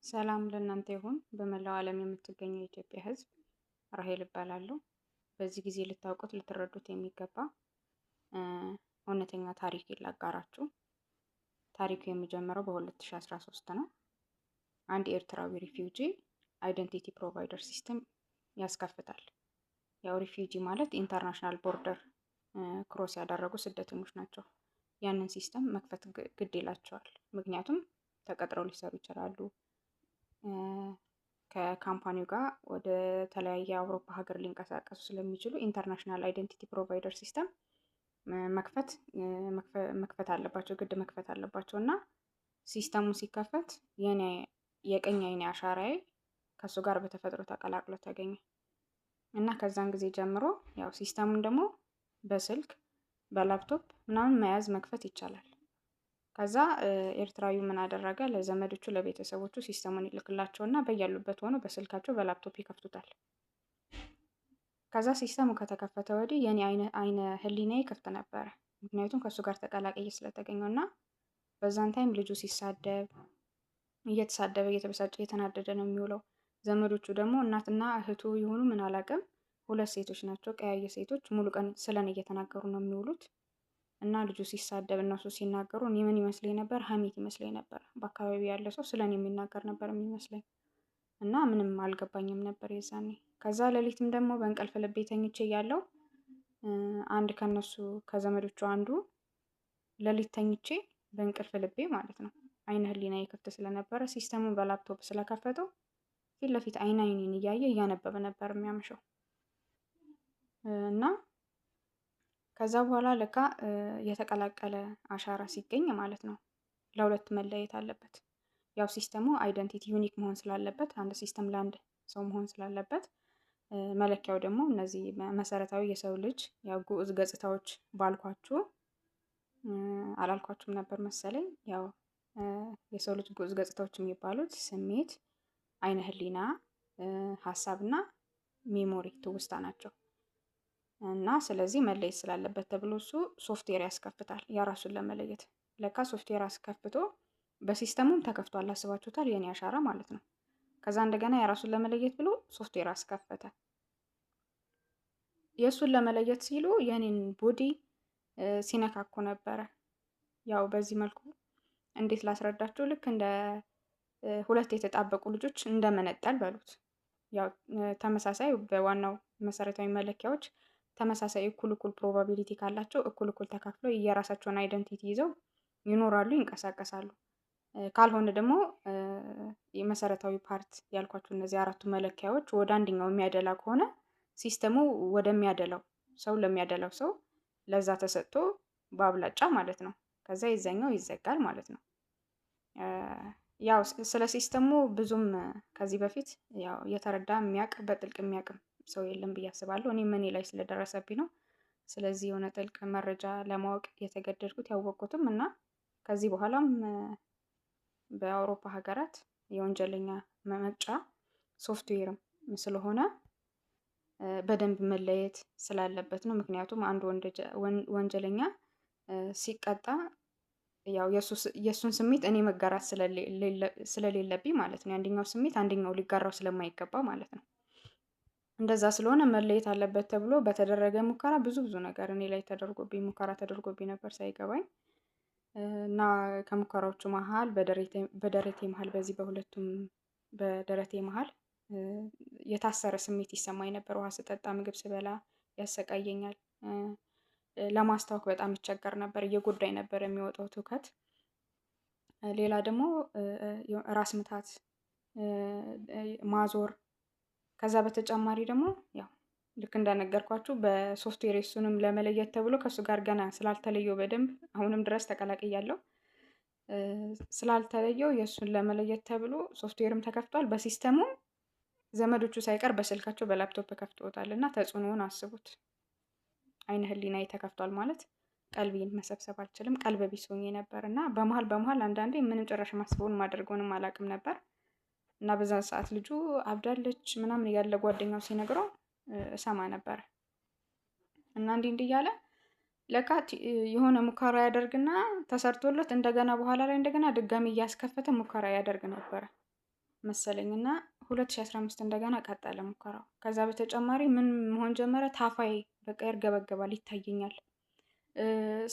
ሰላም ለእናንተ ይሁን። በመላው ዓለም የምትገኙ የኢትዮጵያ ሕዝብ ራሄል እባላለሁ። በዚህ ጊዜ ልታውቁት ልትረዱት የሚገባ እውነተኛ ታሪክ ላጋራችሁ። ታሪኩ የሚጀምረው በ2013 ነው። አንድ ኤርትራዊ ሪፊውጂ አይደንቲቲ ፕሮቫይደር ሲስተም ያስከፍታል። ያው ሪፊውጂ ማለት ኢንተርናሽናል ቦርደር ክሮስ ያደረጉ ስደተኞች ናቸው። ያንን ሲስተም መክፈት ግድ ይላቸዋል። ምክንያቱም ተቀጥረው ሊሰሩ ይችላሉ። ከካምፓኒው ጋር ወደ ተለያየ አውሮፓ ሀገር ሊንቀሳቀሱ ስለሚችሉ ኢንተርናሽናል አይደንቲቲ ፕሮቫይደር ሲስተም መክፈት አለባቸው፣ ግድ መክፈት አለባቸው እና ሲስተሙ ሲከፈት የቀኝ አይኔ አሻራዬ ከሱ ጋር በተፈጥሮ ተቀላቅሎ ተገኘ እና ከዛን ጊዜ ጀምሮ ያው ሲስተሙን ደግሞ በስልክ በላፕቶፕ ምናምን መያዝ መክፈት ይቻላል። ከዛ ኤርትራዊው ምን አደረገ? ለዘመዶቹ ለቤተሰቦቹ ሲስተሙን ይልክላቸውና በያሉበት ሆኖ በስልካቸው በላፕቶፕ ይከፍቱታል። ከዛ ሲስተሙ ከተከፈተ ወዲህ የኔ አይነ ህሊናዬ ክፍት ነበረ። ምክንያቱም ከሱ ጋር ተቀላቅዬ ስለተገኘውና በዛን ታይም ልጁ ሲሳደብ እየተሳደበ እየተበሳጨ እየተናደደ ነው የሚውለው። ዘመዶቹ ደግሞ እናትና እህቱ ይሆኑ ምን አላውቅም፣ ሁለት ሴቶች ናቸው፣ ቀያየ ሴቶች ሙሉ ቀን ስለኔ እየተናገሩ ነው የሚውሉት። እና ልጁ ሲሳደብ እነሱ ሲናገሩ እኔ ምን ይመስለኝ ነበር? ሀሜት ይመስለኝ ነበር። በአካባቢ ያለ ሰው ስለኔ የሚናገር ነበር የሚመስለኝ እና ምንም አልገባኝም ነበር የዛኔ። ከዛ ሌሊትም ደግሞ በእንቅልፍ ልቤ ተኝቼ እያለሁ አንድ ከነሱ ከዘመዶቹ አንዱ ሌሊት ተኝቼ በእንቅልፍ ልቤ ማለት ነው አይነ ህሊናዬ ክፍት ስለነበረ ሲስተሙን በላፕቶፕ ስለከፈተው ፊት ለፊት አይኔን እያየ እያነበበ ነበር የሚያምሸው እና ከዛ በኋላ ለካ የተቀላቀለ አሻራ ሲገኝ ማለት ነው ለሁለት መለየት አለበት። ያው ሲስተሙ አይደንቲቲ ዩኒክ መሆን ስላለበት አንድ ሲስተም ለአንድ ሰው መሆን ስላለበት መለኪያው ደግሞ እነዚህ መሰረታዊ የሰው ልጅ ያው ግዑዝ ገጽታዎች ባልኳችሁ አላልኳችሁም ነበር መሰለኝ። ያው የሰው ልጅ ግዑዝ ገጽታዎች የሚባሉት ስሜት፣ አይነ ህሊና፣ ሀሳብና ሜሞሪ ትውስታ ናቸው። እና ስለዚህ መለየት ስላለበት ተብሎ እሱ ሶፍትዌር ያስከፍታል የራሱን ለመለየት። ለካ ሶፍትዌር አስከፍቶ በሲስተሙም ተከፍቷል። አስባችሁታል? የኔ አሻራ ማለት ነው። ከዛ እንደገና የራሱን ለመለየት ብሎ ሶፍትዌር አስከፈተ። የእሱን ለመለየት ሲሉ የኔን ቦዲ ሲነካኩ ነበረ። ያው በዚህ መልኩ እንዴት ላስረዳችሁ? ልክ እንደ ሁለት የተጣበቁ ልጆች እንደመነጠል በሉት። ያው ተመሳሳይ በዋናው መሰረታዊ መለኪያዎች ተመሳሳይ እኩል ፕሮባቢሊቲ ካላቸው እኩል ተካፍለው የራሳቸውን አይደንቲቲ ይዘው ይኖራሉ፣ ይንቀሳቀሳሉ። ካልሆነ ደግሞ የመሰረታዊ ፓርት ያልኳቸው እነዚህ አራቱ መለኪያዎች ወደ አንደኛው የሚያደላ ከሆነ ሲስተሙ ወደሚያደላው ሰው ለሚያደላው ሰው ለዛ ተሰጥቶ በአብላጫ ማለት ነው። ከዛ የዛኛው ይዘጋል ማለት ነው። ያው ስለ ሲስተሙ ብዙም ከዚህ በፊት ያው የተረዳ የሚያውቅ በጥልቅ የሚያውቅም ሰው የለም ብዬ አስባለሁ። እኔ እኔ ላይ ስለደረሰብኝ ነው። ስለዚህ የሆነ ጥልቅ መረጃ ለማወቅ የተገደድኩት ያወቅኩትም እና ከዚህ በኋላም በአውሮፓ ሀገራት የወንጀለኛ መቅጫ ሶፍትዌርም ስለሆነ በደንብ መለየት ስላለበት ነው። ምክንያቱም አንድ ወንጀለኛ ሲቀጣ ያው የእሱን ስሜት እኔ መጋራት ስለሌለብኝ ማለት ነው። አንደኛው ስሜት አንደኛው ሊጋራው ስለማይገባ ማለት ነው። እንደዛ ስለሆነ መለየት አለበት ተብሎ በተደረገ ሙከራ ብዙ ነገር እኔ ላይ ሙከራ ተደርጎብኝ ነበር ሳይገባኝ እና ከሙከራዎቹ መሀል በደረቴ መሀል በዚህ በሁለቱም በደረቴ መሀል የታሰረ ስሜት ይሰማኝ ነበር። ውሃ ስጠጣ፣ ምግብ ስበላ ያሰቃየኛል። ለማስታወክ በጣም ይቸገር ነበር። እየጎዳኝ ነበር የሚወጣው ትውከት። ሌላ ደግሞ ራስ ምታት፣ ማዞር። ከዛ በተጨማሪ ደግሞ ያው ልክ እንደነገርኳችሁ በሶፍትዌር እሱንም ለመለየት ተብሎ ከሱ ጋር ገና ስላልተለየው በደንብ አሁንም ድረስ ተቀላቅያለሁ። ስላልተለየው የእሱን ለመለየት ተብሎ ሶፍትዌርም ተከፍቷል። በሲስተሙ ዘመዶቹ ሳይቀር በስልካቸው በላፕቶፕ ከፍተውታል እና ተጽዕኖውን አስቡት። አይነ ህሊናዬ ተከፍቷል ማለት ቀልቤን መሰብሰብ አልችልም። ቀልበ ቢስ ሆኜ ነበር እና በመሀል አንዳንዴ ምንም ጭራሽ ማስበውን ማድረገውንም አላውቅም ነበር እና በዛ ሰዓት ልጁ አብዳለች ምናምን ያለ ጓደኛው ሲነግረው እሰማ ነበር እና እንዲህ እያለ ለካ የሆነ ሙከራ ያደርግና ተሰርቶለት እንደገና በኋላ ላይ እንደገና ድጋሚ እያስከፈተ ሙከራ ያደርግ ነበር። መሰለኝና 2015 እንደገና ቀጠለ ሙከራው። ከዛ በተጨማሪ ምን መሆን ጀመረ? ታፋይ በቃ ይርገበገባል፣ ይታየኛል።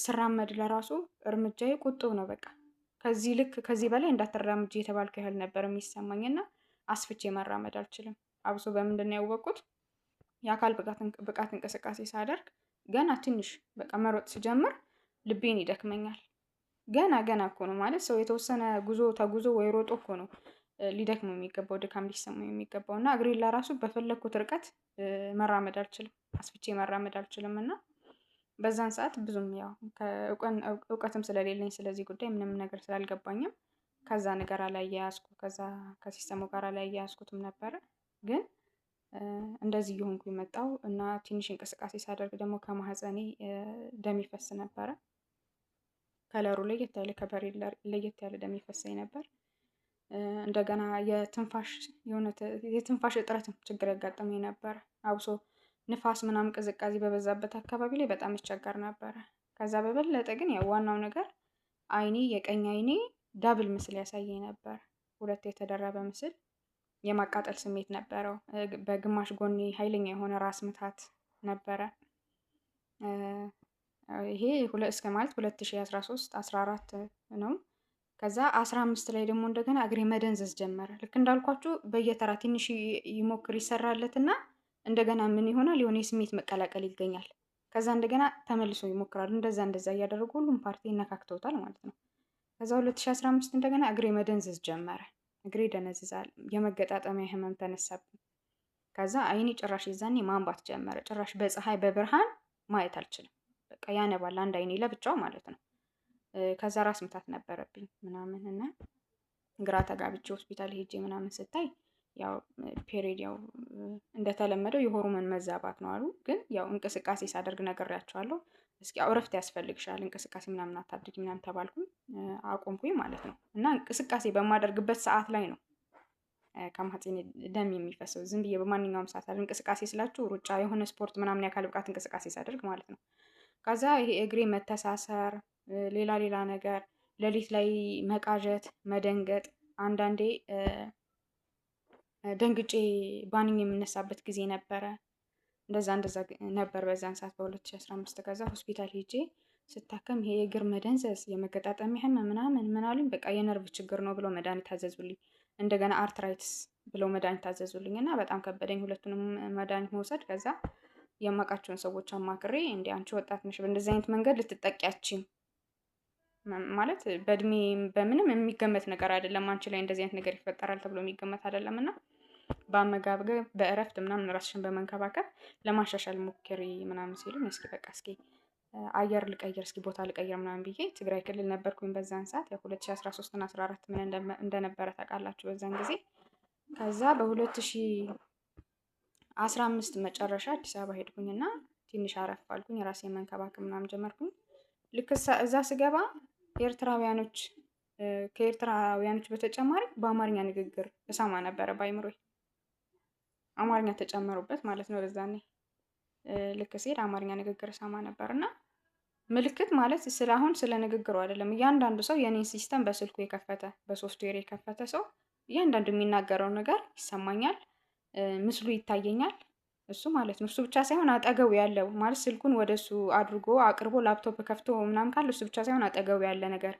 ስራመድ ለራሱ እርምጃዬ ቁጥብ ነው። በቃ ከዚህ ልክ ከዚህ በላይ እንዳትራምጂ የተባልኩ ያህል ነበር የሚሰማኝና አስፍቼ መራመድ አልችልም። አብሶ በምንድን ነው ያወቅኩት? የአካል ብቃት እንቅስቃሴ ሳደርግ ገና ትንሽ በቃ መሮጥ ስጀምር ልቤን ይደክመኛል። ገና እኮ ነው ማለት ሰው የተወሰነ ጉዞ ተጉዞ ወይ ሮጦ እኮ ነው ሊደክመው የሚገባው፣ ድካም ሊሰማው የሚገባው እና እግሬን ለራሱ በፈለግኩት ርቀት መራመድ አልችልም፣ አስፍቼ መራመድ አልችልም። እና በዛን ሰዓት ብዙም ያው እውቀትም ስለሌለኝ ስለዚህ ጉዳይ ምንም ነገር ስላልገባኝም ከዛ ነገር አላያያዝኩ ከዛ ከሲስተሙ ጋር አላያያዝኩትም ነበረ። ግን እንደዚህ እየሆንኩ የመጣው እና ትንሽ እንቅስቃሴ ሳደርግ ደግሞ ከማህፀኔ ደም ይፈስ ነበረ። ከለሩ ለየት ያለ ከበሬ ለየት ያለ ደም ይፈሰኝ ነበር። እንደገና የትንፋሽ እጥረትም ችግር ያጋጠመኝ ነበር። አብሶ ንፋስ ምናምን ቅዝቃዜ በበዛበት አካባቢ ላይ በጣም ይቸገር ነበረ። ከዛ በበለጠ ግን ያው ዋናው ነገር አይኔ የቀኝ አይኔ ዳብል ምስል ያሳየኝ ነበር። ሁለት የተደረበ ምስል የማቃጠል ስሜት ነበረው። በግማሽ ጎኔ ኃይለኛ የሆነ ራስ ምታት ነበረ። ይሄ እስከ ማለት 2013 14 ነው። ከዛ 15 ላይ ደግሞ እንደገና እግሬ መደንዘዝ ጀመረ። ልክ እንዳልኳችሁ በየተራ ትንሽ ይሞክር ይሰራለትና እንደገና ምን ይሆናል? የሆነ የስሜት መቀላቀል ይገኛል። ከዛ እንደገና ተመልሶ ይሞክራል። እንደዛ እያደረጉ ሁሉም ፓርቲ ነካክተውታል ማለት ነው። ከዛ 2015 እንደገና እግሬ መደንዘዝ ጀመረ። እግሬ ደነዝዛል። የመገጣጠሚያ ህመም ተነሳብኝ። ከዛ አይኔ ጭራሽ ይዛኔ ማንባት ጀመረ። ጭራሽ በፀሐይ በብርሃን ማየት አልችልም። በቃ ያነባል አንድ አይኔ ለብቻው ማለት ነው። ከዛ ራስ ምታት ነበረብኝ ምናምን እና ግራ ተጋብቼ ሆስፒታል ሄጄ ምናምን ስታይ ያው ፔሪድ ያው እንደተለመደው የሆርሞን መዛባት ነው አሉ። ግን ያው እንቅስቃሴ ሳደርግ ነግሬያቸዋለሁ። እስኪ ያው እረፍት ያስፈልግሻል፣ እንቅስቃሴ ምናምን አታድርጊ ምናምን ተባልኩኝ። አቆምኩኝ ማለት ነው። እና እንቅስቃሴ በማደርግበት ሰዓት ላይ ነው ከማህፀኔ ደም የሚፈሰው። ዝም ብዬ በማንኛውም ሰዓት አይደል። እንቅስቃሴ ስላችሁ ሩጫ፣ የሆነ ስፖርት ምናምን የአካል ብቃት እንቅስቃሴ ሳደርግ ማለት ነው። ከዛ ይሄ እግሬ መተሳሰር፣ ሌላ ነገር፣ ሌሊት ላይ መቃዠት፣ መደንገጥ፣ አንዳንዴ ደንግጬ ባንኝ የምነሳበት ጊዜ ነበረ። እንደዛ ነበር በዛን ሰዓት በ2015። ከዛ ሆስፒታል ሄጄ ስታከም ይሄ የእግር መደንዘዝ፣ የመገጣጠሚያ ህመም ምናምን አሉኝ። በቃ የነርቭ ችግር ነው ብለው መድኃኒት ታዘዙልኝ። እንደገና አርትራይትስ ብለው መድኃኒት ታዘዙልኝ እና በጣም ከበደኝ ሁለቱንም መድኃኒት መውሰድ። ከዛ የማውቃቸውን ሰዎች አማክሬ እንደ አንቺ ወጣት ነሽ፣ በእንደዚህ አይነት መንገድ ልትጠቂያችም ማለት በእድሜ በምንም የሚገመት ነገር አይደለም፣ አንቺ ላይ እንደዚህ አይነት ነገር ይፈጠራል ተብሎ የሚገመት አይደለም እና በአመጋገብ በእረፍት ምናምን ራስሽን በመንከባከብ ለማሻሻል ሞክሪ ምናምን ሲሉኝ እስኪ በቃ እስኪ አየር ልቀይር፣ እስኪ ቦታ ልቀይር ምናምን ብዬ ትግራይ ክልል ነበርኩኝ በዛን ሰዓት። ያው 2013 እና 14 ምን እንደነበረ ታውቃላችሁ በዛን ጊዜ። ከዛ በ2015 መጨረሻ አዲስ አበባ ሄድኩኝና ትንሽ አረፍ አልኩኝ፣ ራሴን መንከባከብ ምናምን ጀመርኩኝ። ልክ እዛ ስገባ ከኤርትራውያኖች በተጨማሪ በአማርኛ ንግግር እሰማ ነበረ። በአይምሮዬ አማርኛ ተጨመሩበት ማለት ነው። በዛኔ ልክ ስሄድ አማርኛ ንግግር እሰማ ነበር እና ምልክት ማለት ስለ ንግግሩ አይደለም። እያንዳንዱ ሰው የኔን ሲስተም በስልኩ የከፈተ በሶፍትዌር የከፈተ ሰው እያንዳንዱ የሚናገረው ነገር ይሰማኛል፣ ምስሉ ይታየኛል። እሱ ማለት ነው። እሱ ብቻ ሳይሆን አጠገቡ ያለው ማለት ስልኩን ወደሱ አድርጎ አቅርቦ ላፕቶፕ ከፍቶ ምናምን ካለ እሱ ብቻ ሳይሆን አጠገቡ ያለ ነገር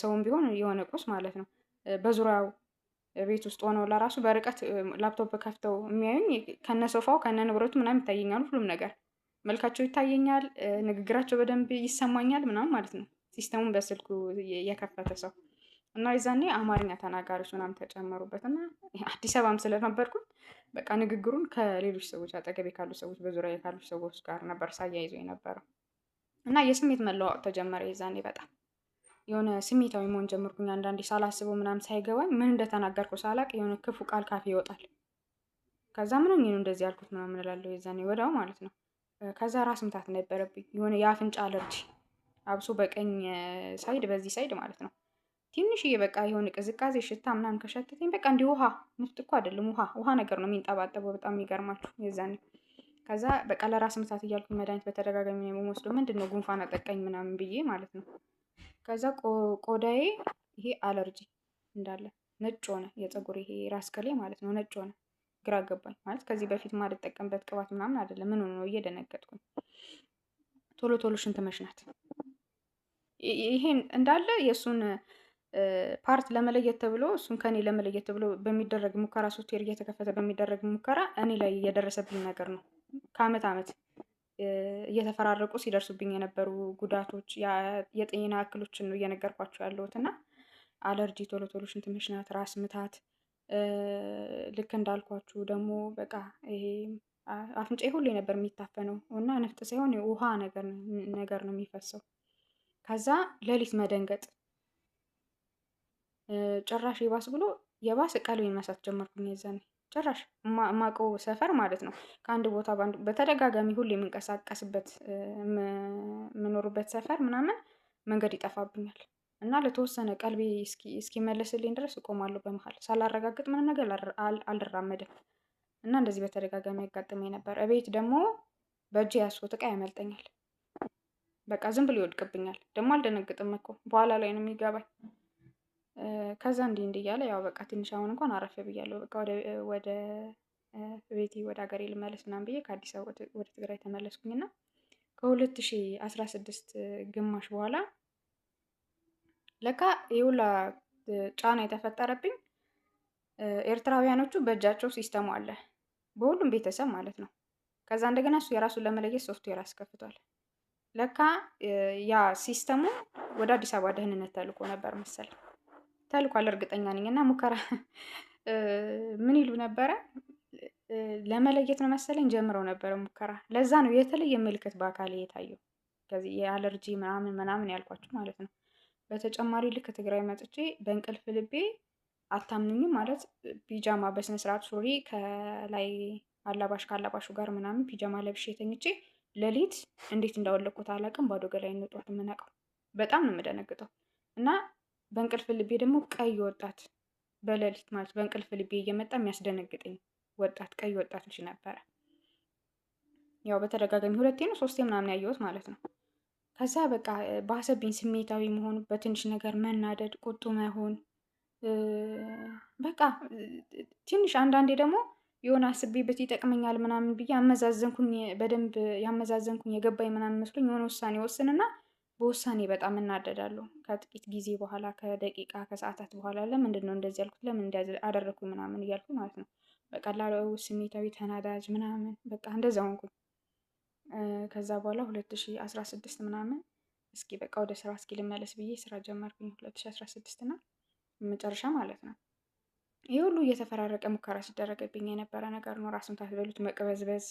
ሰውም ቢሆን የሆነ ቁስ ማለት ነው በዙሪያው ቤት ውስጥ ሆነው ለራሱ በርቀት ላፕቶፕ ከፍተው የሚያዩኝ ከነሶፋው ከነንብረቱ ምናምን ይታየኛል። ሁሉም ነገር መልካቸው ይታየኛል፣ ንግግራቸው በደንብ ይሰማኛል ምናምን ማለት ነው። ሲስተሙን በስልኩ የከፈተ ሰው እና የዛኔ አማርኛ ተናጋሪዎች ምናምን ተጨመሩበት እና አዲስ አበባም ስለነበርኩኝ በቃ ንግግሩን ከሌሎች ሰዎች አጠገቤ ካሉ ሰዎች በዙሪያ ካሉ ሰዎች ጋር ነበር ሳያይዘው የነበረው እና የስሜት መለዋወጥ ተጀመረ። የዛኔ በጣም የሆነ ስሜታዊ መሆን ጀመርኩኝ። አንዳንዴ ሳላስበው ምናምን ሳይገባኝ ምን እንደተናገርኩ ሳላቅ የሆነ ክፉ ቃል ካፌ ይወጣል። ከዛ ምን ሆኜ ነው እንደዚህ ያልኩት ምናምን እላለሁ የዛኔ ወዲያው ማለት ነው። ከዛ ራስ ምታት ነበረብኝ፣ የሆነ የአፍንጫ አለርጂ፣ አብሶ በቀኝ ሳይድ በዚህ ሳይድ ማለት ነው። ትንሽዬ በቃ የሆነ ቅዝቃዜ ሽታ ምናምን ከሸተተኝ በቃ እንዲህ ውሃ ንፍጥ እኮ አይደለም ውሃ ነገር ነው የሚንጠባጠበው። በጣም የሚገርማችሁ የዛኔ ከዛ በቃ ለራስ ምታት እያልኩኝ መድኃኒት በተደጋጋሚ ነው የምወስደው። ምንድነው ጉንፋን አጠቃኝ ምናምን ብዬ ማለት ነው። ከዛ ቆዳዬ ይሄ አለርጂ እንዳለ ነጭ ሆነ የፀጉር ይሄ ራስ ቅሌ ማለት ነው ነጭ ሆነ። ግራ ገባኝ ማለት ከዚህ በፊት ማልጠቀምበት ቅባት ምናምን አይደለም። ምን ሆኖ ነው እየደነገጥኩኝ። ቶሎ ቶሎ ሽንት መሽናት ይሄን እንዳለ የእሱን ፓርት ለመለየት ተብሎ እሱን ከኔ ለመለየት ተብሎ በሚደረግ ሙከራ ሶፍትዌር እየተከፈተ በሚደረግ ሙከራ እኔ ላይ የደረሰብኝ ነገር ነው። ከአመት አመት እየተፈራረቁ ሲደርሱብኝ የነበሩ ጉዳቶች የጤና እክሎችን ነው እየነገርኳቸው ያለሁት እና አለርጂ፣ ቶሎ ቶሎ ሽንት መሽናት፣ ራስ ምታት ልክ እንዳልኳችሁ ደግሞ በቃ ይሄ አፍንጫዬ ሁሌ ነበር የሚታፈነው እና ነፍጥ ሳይሆን ውሃ ነገር ነው የሚፈሰው። ከዛ ሌሊት መደንገጥ ጭራሽ የባስ ብሎ የባስ ቀልቤን መሳት ጀመርኩኝ። የዛኔ ጭራሽ ማቀው ሰፈር ማለት ነው ከአንድ ቦታ በተደጋጋሚ ሁሌ የምንቀሳቀስበት የምኖርበት ሰፈር ምናምን መንገድ ይጠፋብኛል እና ለተወሰነ ቀልቤ እስኪመለስልኝ ድረስ እቆማለሁ በመሃል ሳላረጋግጥ ምንም ነገር አልራመድም እና እንደዚህ በተደጋጋሚ ያጋጥመኝ ነበር። እቤት ደግሞ በእጄ ያስኩት እቃ ያመልጠኛል። በቃ ዝም ብሎ ይወድቅብኛል። ደግሞ አልደነግጥም እኮ በኋላ ላይ ነው የሚገባኝ። ከዛ እንዲህ እያለ ያው በቃ ትንሽ አሁን እንኳን አረፍ ብያለሁ። በቃ ወደ ቤቴ ወደ ሀገሬ ልመለስ ምናምን ብዬ ከአዲስ አበባ ወደ ትግራይ ተመለስኩኝና ከ2016 ግማሽ በኋላ ለካ የሁላ ጫና የተፈጠረብኝ ኤርትራውያኖቹ በእጃቸው ሲስተሙ አለ በሁሉም ቤተሰብ ማለት ነው። ከዛ እንደገና እሱ የራሱን ለመለየት ሶፍትዌር አስከፍቷል። ለካ ያ ሲስተሙ ወደ አዲስ አበባ ደህንነት ተልኮ ነበር መሰለኝ ተልኳል፣ እርግጠኛ ነኝ። እና ሙከራ ምን ይሉ ነበረ ለመለየት ነው መሰለኝ ጀምረው ነበረ ሙከራ። ለዛ ነው የተለየ ምልክት በአካል የታየው ከዚህ የአለርጂ ምናምን ያልኳችሁ ማለት ነው። በተጨማሪ ልክ ትግራይ መጥቼ በእንቅልፍ ልቤ አታምኑኝም ማለት ፒጃማ በስነ ስርዓት ሱሪ ከላይ ካላባሹ ጋር ምናምን ፒጃማ ለብሼ ተኝቼ ሌሊት እንዴት እንዳወለኩት አላውቅም። ባዶ ገላዬን ነው ጠዋት የምነቃው። በጣም ነው የምደነግጠው። እና በእንቅልፍ ልቤ ደግሞ ቀይ ወጣት በሌሊት ማለት በእንቅልፍ ልቤ እየመጣ የሚያስደነግጠኝ ቀይ ወጣት ልጅ ነበረ። ያው በተደጋጋሚ 2 ነው 3 ምናምን ያየሁት ማለት ነው። ከዛ በቃ ባሰብኝ ስሜታዊ መሆኑ፣ በትንሽ ነገር መናደድ፣ ቁጡ መሆን በቃ ትንሽ አንዳንዴ ደግሞ የሆነ አስቤበት ይጠቅመኛል ምናምን ብዬ በደንብ ያመዛዘንኩኝ የገባኝ ምናምን መስሎኝ የሆነ ውሳኔ ወስንና በውሳኔ በጣም እናደዳለሁ። ከጥቂት ጊዜ በኋላ ከደቂቃ ከሰዓታት በኋላ ለምንድን ነው እንደዚህ ያልኩት ለምን እንደዚህ አደረኩኝ ምናምን እያልኩ ማለት ነው። በቀላሉ ስሜታዊ ተናዳጅ ምናምን በቃ እንደዛ ሆንኩኝ። ከዛ በኋላ 2016 ምናምን እስኪ በቃ ወደ ስራ እስኪ ልመለስ ብዬ ስራ ጀመርኩኝ 2016 እና መጨረሻ ማለት ነው። ይህ ሁሉ እየተፈራረቀ ሙከራ ሲደረገብኝ የነበረ ነገር ነው። ራስ ምታት በሉት፣ መቅበዝበዝ፣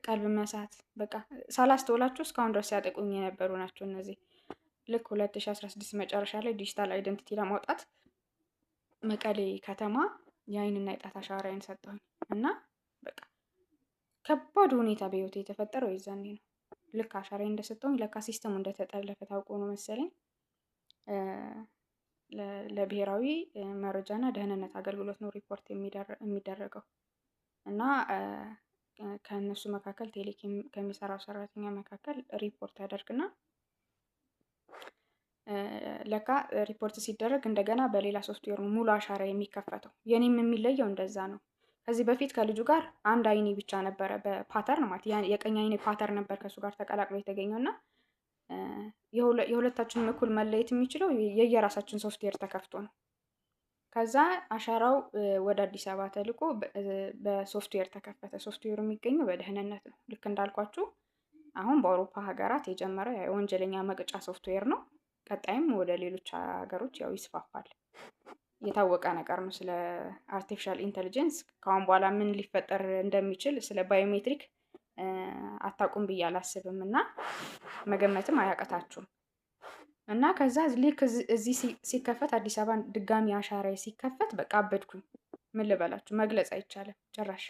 ቀልብ መሳት በቃ ሳላስተውላችሁ እስካሁን ድረስ ሲያጠቁኝ የነበሩ ናቸው እነዚህ። ልክ 2016 መጨረሻ ላይ ዲጂታል አይደንቲቲ ለማውጣት መቀሌ ከተማ የአይንና የጣት አሻራዬን ሰጠሁኝ እና በቃ ከባድ ሁኔታ በህይወቴ የተፈጠረው የዛኔ ነው። ልክ አሻራዬን እንደሰጠሁኝ ለካ ሲስተሙ እንደተጠለፈ ታውቆ ነው መሰለኝ ለብሔራዊ መረጃና ደህንነት አገልግሎት ነው ሪፖርት የሚደረገው እና ከእነሱ መካከል ቴሌ ከሚሰራው ሰራተኛ መካከል ሪፖርት ያደርግና ለካ ሪፖርት ሲደረግ እንደገና በሌላ ሶፍትዌር ነው ሙሉ አሻራ የሚከፈተው። የኔም የሚለየው እንደዛ ነው። ከዚህ በፊት ከልጁ ጋር አንድ አይኔ ብቻ ነበረ በፓተርን ማለት የቀኝ አይኔ ፓተርን ነበር ከሱ ጋር ተቀላቅሎ የተገኘው እና የሁለታችንም እኩል መለየት የሚችለው የየራሳችን ሶፍትዌር ተከፍቶ ነው። ከዛ አሻራው ወደ አዲስ አበባ ተልኮ በሶፍትዌር ተከፈተ። ሶፍትዌሩ የሚገኘው በደህንነት ነው። ልክ እንዳልኳችሁ አሁን በአውሮፓ ሀገራት የጀመረ የወንጀለኛ መቅጫ ሶፍትዌር ነው። ቀጣይም ወደ ሌሎች ሀገሮች ያው ይስፋፋል። የታወቀ ነገር ነው። ስለ አርቲፊሻል ኢንተሊጀንስ ከአሁን በኋላ ምን ሊፈጠር እንደሚችል ስለ ባዮሜትሪክ አታውቁም ብዬ አላስብም እና መገመትም አያቀታችሁም። እና ከዛ ልክ እዚህ ሲከፈት አዲስ አበባ ድጋሚ አሻራዬ ሲከፈት በቃ አበድኩኝ። ምን ልበላችሁ መግለጽ አይቻልም ጭራሽ።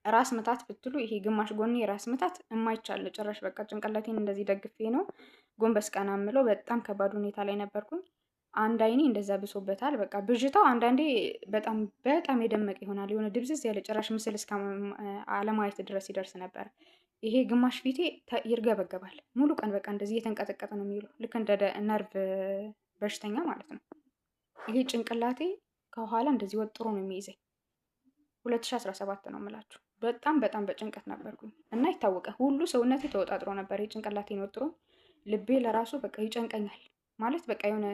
ራስ ምታት ብትሉ ይሄ ግማሽ ጎኔ ራስ ምታት የማይቻል ጭራሽ በቃ ጭንቅላቴን እንደዚህ ደግፌ ነው ጎንበስ ቀና የምለው። በጣም ከባድ ሁኔታ ላይ ነበርኩኝ። አንድ አይኔ እንደዛ ብሶበታል። በቃ ብዥታው አንዳንዴ በጣም በጣም የደመቀ ይሆናል። የሆነ ድብዝዝ ያለ ጭራሽ ምስል እስከ አለማየት ድረስ ይደርስ ነበር። ይሄ ግማሽ ፊቴ ይርገበገባል። ሙሉ ቀን በቃ እንደዚህ እየተንቀጠቀጠ ነው የሚውለው። ልክ እንደ ነርቭ በሽተኛ ማለት ነው። ይሄ ጭንቅላቴ ከኋላ እንደዚህ ወጥሮ ነው የሚይዘኝ። 2017 ነው የምላችሁ። በጣም በጣም በጭንቀት ነበርኩኝ እና ይታወቃል፣ ሁሉ ሰውነቴ ተወጣጥሮ ነበር የጭንቅላቴን ወጥሮ። ልቤ ለራሱ በቃ ይጨንቀኛል ማለት በቃ የሆነ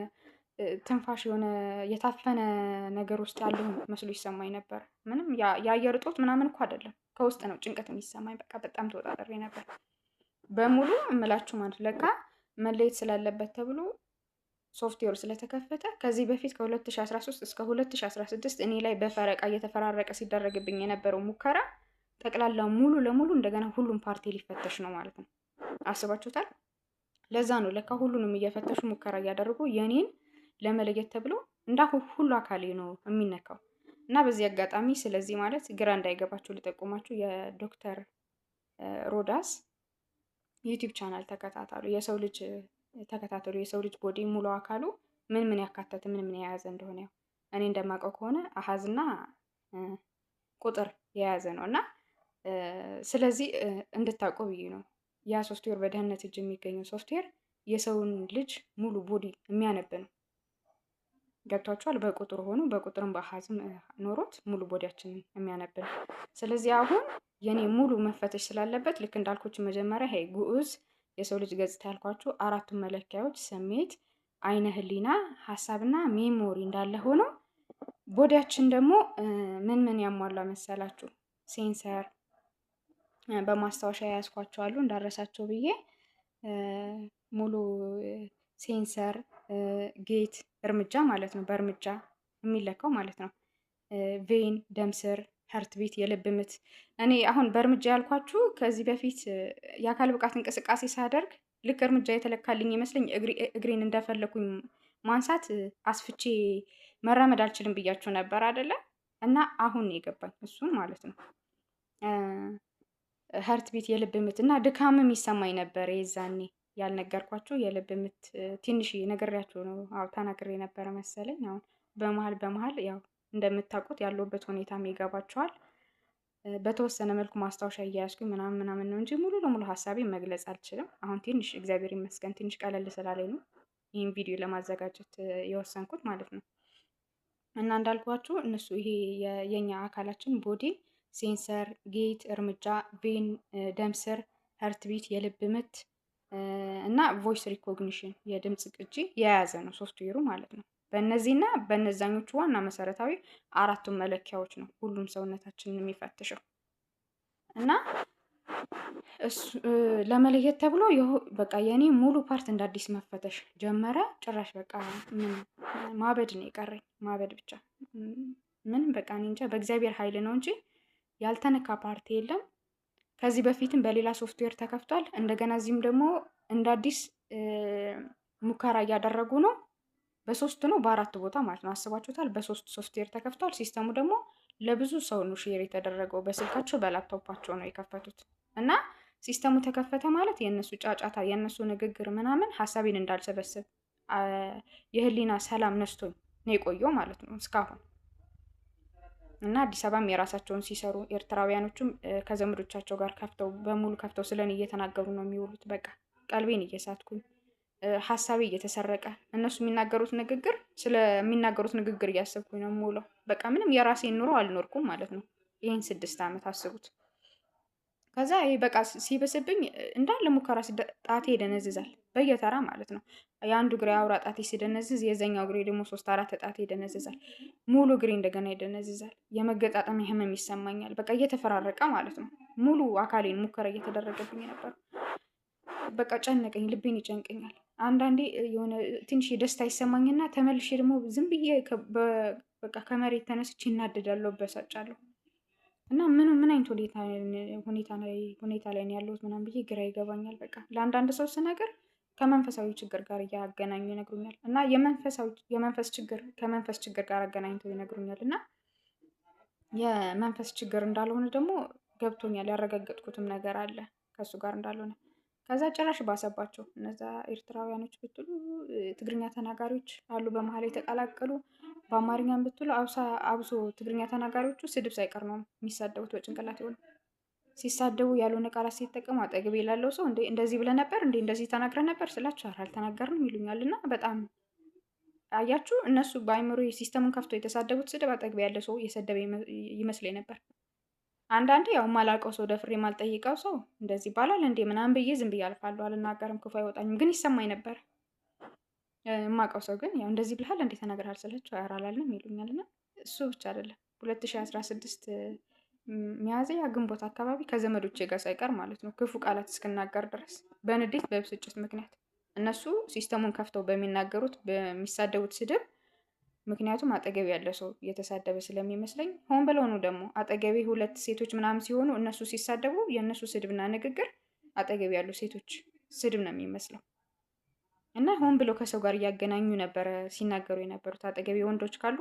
ትንፋሽ የሆነ የታፈነ ነገር ውስጥ ያለሁ መስሎ ይሰማኝ ነበር። ምንም የአየር እጦት ምናምን እኮ አይደለም፣ ከውስጥ ነው ጭንቀት የሚሰማኝ። በቃ በጣም ተወጣጥሬ ነበር በሙሉ እምላችሁ ማለት ለካ መለየት ስላለበት ተብሎ ሶፍትዌር ስለተከፈተ ከዚህ በፊት ከ2013 እስከ 2016 እኔ ላይ በፈረቃ እየተፈራረቀ ሲደረግብኝ የነበረው ሙከራ ጠቅላላ ሙሉ ለሙሉ እንደገና ሁሉም ፓርቲ ሊፈተሽ ነው ማለት ነው። አስባችሁታል? ለዛ ነው ለካ ሁሉንም እየፈተሹ ሙከራ እያደረጉ የኔን ለመለየት ተብሎ ሁሉ አካሌ ነው የሚነካው። እና በዚህ አጋጣሚ ስለዚህ ማለት ግራ እንዳይገባችሁ ልጠቁማችሁ፣ የዶክተር ሮዳስ ዩቲዩብ ቻናል ተከታተሉ። የሰው ልጅ ተከታተሉ። የሰው ልጅ ቦዲ ሙሉ አካሉ ምን ምን ያካተተ ምን ምን የያዘ እንደሆነ ያው እኔ እንደማውቀው ከሆነ አሃዝና ቁጥር የያዘ ነው እና ስለዚህ እንድታውቁ ብዬ ነው። ያ ሶፍትዌር በደህንነት እጅ የሚገኘው ሶፍትዌር የሰውን ልጅ ሙሉ ቦዲ የሚያነብ ነው። ገብቷችኋል? በቁጥር ሆኖ በቁጥርም በአሃዝም ኖሮት ሙሉ ቦዲያችንን የሚያነብ ነው። ስለዚህ አሁን የኔ ሙሉ መፈተሽ ስላለበት ልክ እንዳልኩት መጀመሪያ ይሄ ጉዑዝ የሰው ልጅ ገጽታ ያልኳችሁ አራቱን መለኪያዎች ስሜት፣ አይነ ህሊና፣ ሀሳብና ሜሞሪ እንዳለ ሆኖ ቦዲያችን ደግሞ ምን ምን ያሟላ መሰላችሁ? ሴንሰር በማስታወሻ የያዝኳቸው አሉ እንዳረሳቸው ብዬ ሙሉ ሴንሰር፣ ጌት እርምጃ ማለት ነው፣ በእርምጃ የሚለካው ማለት ነው። ቬን ደም ስር፣ ሀርት ቢት የልብ ምት። እኔ አሁን በእርምጃ ያልኳችሁ ከዚህ በፊት የአካል ብቃት እንቅስቃሴ ሳደርግ ልክ እርምጃ የተለካልኝ ይመስለኝ እግሬን እንደፈለኩኝ ማንሳት አስፍቼ መራመድ አልችልም ብያችሁ ነበር አይደለ? እና አሁን የገባኝ እሱን ማለት ነው። ሀርት ቢት የልብ ምት እና ድካምም ይሰማኝ ነበር የዛኔ ያልነገርኳችሁ የልብ ምት ትንሽ ነግሬያችሁ ነው። አዎ ተናግሬ ነበረ መሰለኝ። አሁን በመሀል ያው እንደምታውቁት ያለውበት ሁኔታም ይገባችኋል። በተወሰነ መልኩ ማስታወሻ እያያዝኩኝ ምናምን ነው እንጂ ሙሉ ለሙሉ ሀሳቤን መግለጽ አልችልም። አሁን ትንሽ እግዚአብሔር ይመስገን ትንሽ ቀለል ስላለኝ ነው ይህን ቪዲዮ ለማዘጋጀት የወሰንኩት ማለት ነው። እና እንዳልኳችሁ እነሱ ይሄ የኛ አካላችን ቦዲ ሴንሰር፣ ጌት እርምጃ፣ ቬን ደም ስር፣ ሀርት ቢት የልብ ምት እና ቮይስ ሪኮግኒሽን የድምፅ ቅጂ የያዘ ነው ሶፍትዌሩ ማለት ነው። በእነዚህና በእነዛኞቹ ዋና መሰረታዊ አራቱን መለኪያዎች ነው ሁሉም ሰውነታችንን የሚፈትሸው እና ለመለየት ተብሎ በቃ የኔ ሙሉ ፓርት እንደ አዲስ መፈተሽ ጀመረ። ጭራሽ በቃ ምን ማበድ ነው የቀረኝ፣ ማበድ ብቻ። ምንም በቃ እኔ እንጃ በእግዚአብሔር ኃይል ነው እንጂ ያልተነካ ፓርቲ የለም። ከዚህ በፊትም በሌላ ሶፍትዌር ተከፍቷል። እንደገና እዚህም ደግሞ እንደ አዲስ ሙከራ እያደረጉ ነው። በሶስት ነው በአራት ቦታ ማለት ነው። አስባችሁታል? በሶስት ሶፍትዌር ተከፍቷል። ሲስተሙ ደግሞ ለብዙ ሰው ነው ሼር የተደረገው። በስልካቸው በላፕቶፓቸው ነው የከፈቱት እና ሲስተሙ ተከፈተ ማለት የእነሱ ጫጫታ የእነሱ ንግግር ምናምን ሀሳቤን እንዳልሰበስብ የህሊና ሰላም ነስቶኝ ነው የቆየው ማለት ነው እስካሁን። እና አዲስ አበባም የራሳቸውን ሲሰሩ ኤርትራውያኖቹም ከዘመዶቻቸው ጋር በሙሉ ከፍተው ስለኔ እየተናገሩ ነው የሚውሉት። በቃ ቀልቤን እየሳትኩኝ ሀሳቤ እየተሰረቀ እነሱ የሚናገሩት ንግግር ስለሚናገሩት ንግግር እያሰብኩኝ ነው የምውለው። በቃ ምንም የራሴን ኑሮ አልኖርኩም ማለት ነው ይህን 6 ዓመት አስቡት። ከዛ ይሄ በቃ ሲበስብኝ እንዳለ ሙከራ ጣቴ ይደነዝዛል በየተራ ማለት ነው። የአንዱ እግሬ አውራ ጣቴ ሲደነዝዝ የዘኛው እግሬ ደግሞ 3-4 ጣቴ ይደነዝዛል። ሙሉ እግሬ እንደገና ይደነዝዛል። የመገጣጠሚያ ህመም ይሰማኛል። በቃ እየተፈራረቀ ማለት ነው። ሙሉ አካሌን ሙከራ እየተደረገብኝ ነበር። በቃ ጨነቀኝ፣ ልቤን ይጨንቀኛል። አንዳንዴ የሆነ ትንሽ ደስታ ይሰማኝና ተመልሼ ደግሞ ዝም ብዬ በቃ ከመሬት ተነስቼ እናደዳለሁ፣ በሳጫለሁ። እና ምን አይነት ሁኔታ ላይ ነው ያለሁት ምናምን ብዬ ግራ ይገባኛል። በቃ ለአንዳንድ ሰው ስነግር ከመንፈሳዊ ችግር ጋር እያገናኙ ይነግሩኛል። እና የመንፈስ ችግር ከመንፈስ ችግር ጋር አገናኝተው ይነግሩኛል። እና የመንፈስ ችግር እንዳልሆነ ደግሞ ገብቶኛል። ያረጋገጥኩትም ነገር አለ ከእሱ ጋር እንዳልሆነ። ከዛ ጭራሽ ባሰባቸው። እነዛ ኤርትራውያኖች ብትሉ ትግርኛ ተናጋሪዎች አሉ በመሀል የተቀላቀሉ። በአማርኛም ብትሉ አብሶ ትግርኛ ተናጋሪዎቹ ስድብ ሳይቀር ነው የሚሳደቡት በጭንቅላት ይሆን ሲሳደቡ ያልሆነ ቃላት ሲጠቀሙ አጠገቤ ላለው ሰው እንደዚህ ብለህ ነበር እንደዚህ ተናግረህ ነበር ስላቸው አልተናገርንም ይሉኛል። እና በጣም አያችሁ፣ እነሱ በአይምሮ ሲስተሙን ከፍቶ የተሳደቡት ስድብ አጠገቤ ያለ ሰው የሰደበ ይመስለኝ ነበር። አንዳንዴ ያው የማላውቀው ሰው ደፍሬ የማልጠይቀው ሰው እንደዚህ ይባላል እንዴ ምናምን ብዬ ዝም ብዬ አልፋለሁ። አልናገርም፣ ክፉ አይወጣኝም፣ ግን ይሰማኝ ነበር። የማውቀው ሰው ግን ያው እንደዚህ ብለሃል እንዴ ተናግረሃል ስላቸው ኧረ አላልንም ይሉኛል። እና እሱ ብቻ አይደለም 2016 ሚያዝያ ግንቦት አካባቢ ከዘመዶቼ ጋር ሳይቀር ማለት ነው ክፉ ቃላት እስክናገር ድረስ በንዴት በብስጭት ምክንያት እነሱ ሲስተሙን ከፍተው በሚናገሩት በሚሳደቡት ስድብ ምክንያቱም አጠገቤ ያለ ሰው እየተሳደበ ስለሚመስለኝ ሆን ብለው ነው ደግሞ አጠገቤ ሁለት ሴቶች ምናምን ሲሆኑ እነሱ ሲሳደቡ የእነሱ ስድብና ንግግር አጠገቤ ያሉ ሴቶች ስድብ ነው የሚመስለው እና ሆን ብለው ከሰው ጋር እያገናኙ ነበረ ሲናገሩ የነበሩት። አጠገቤ ወንዶች ካሉ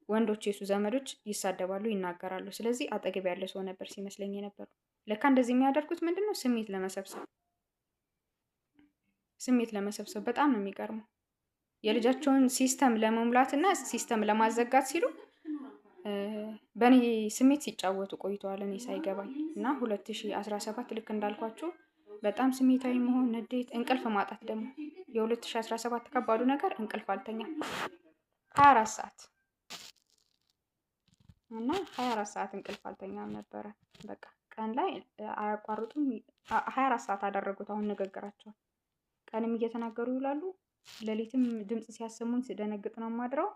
ወንዶች የሱ ዘመዶች ይሳደባሉ፣ ይናገራሉ። ስለዚህ አጠገቤ ያለ ሰው ነበር ሲመስለኝ የነበሩ። ለካ እንደዚህ የሚያደርጉት ምንድነው? ስሜት ለመሰብሰብ በጣም ነው የሚገርመው። የልጃቸውን ሲስተም ለመሙላት እና ሲስተም ለማዘጋት ሲሉ በእኔ ስሜት ሲጫወቱ ቆይተዋል፣ እኔ ሳይገባኝ እና 2017 ልክ እንዳልኳችሁ በጣም ስሜታዊ መሆን፣ ንዴት፣ እንቅልፍ ማጣት ደግሞ የ2017 ከባዱ ነገር እንቅልፍ አልተኛም 24 ሰዓት እና 24 ሰዓት እንቅልፍ አልተኛም ነበረ። በቃ ቀን ላይ አያቋርጡም 24 ሰዓት አደረጉት። አሁን ንግግራቸው ቀንም እየተናገሩ ይውላሉ፣ ሌሊትም ድምጽ ሲያሰሙኝ ስደነግጥ ነው የማድረው።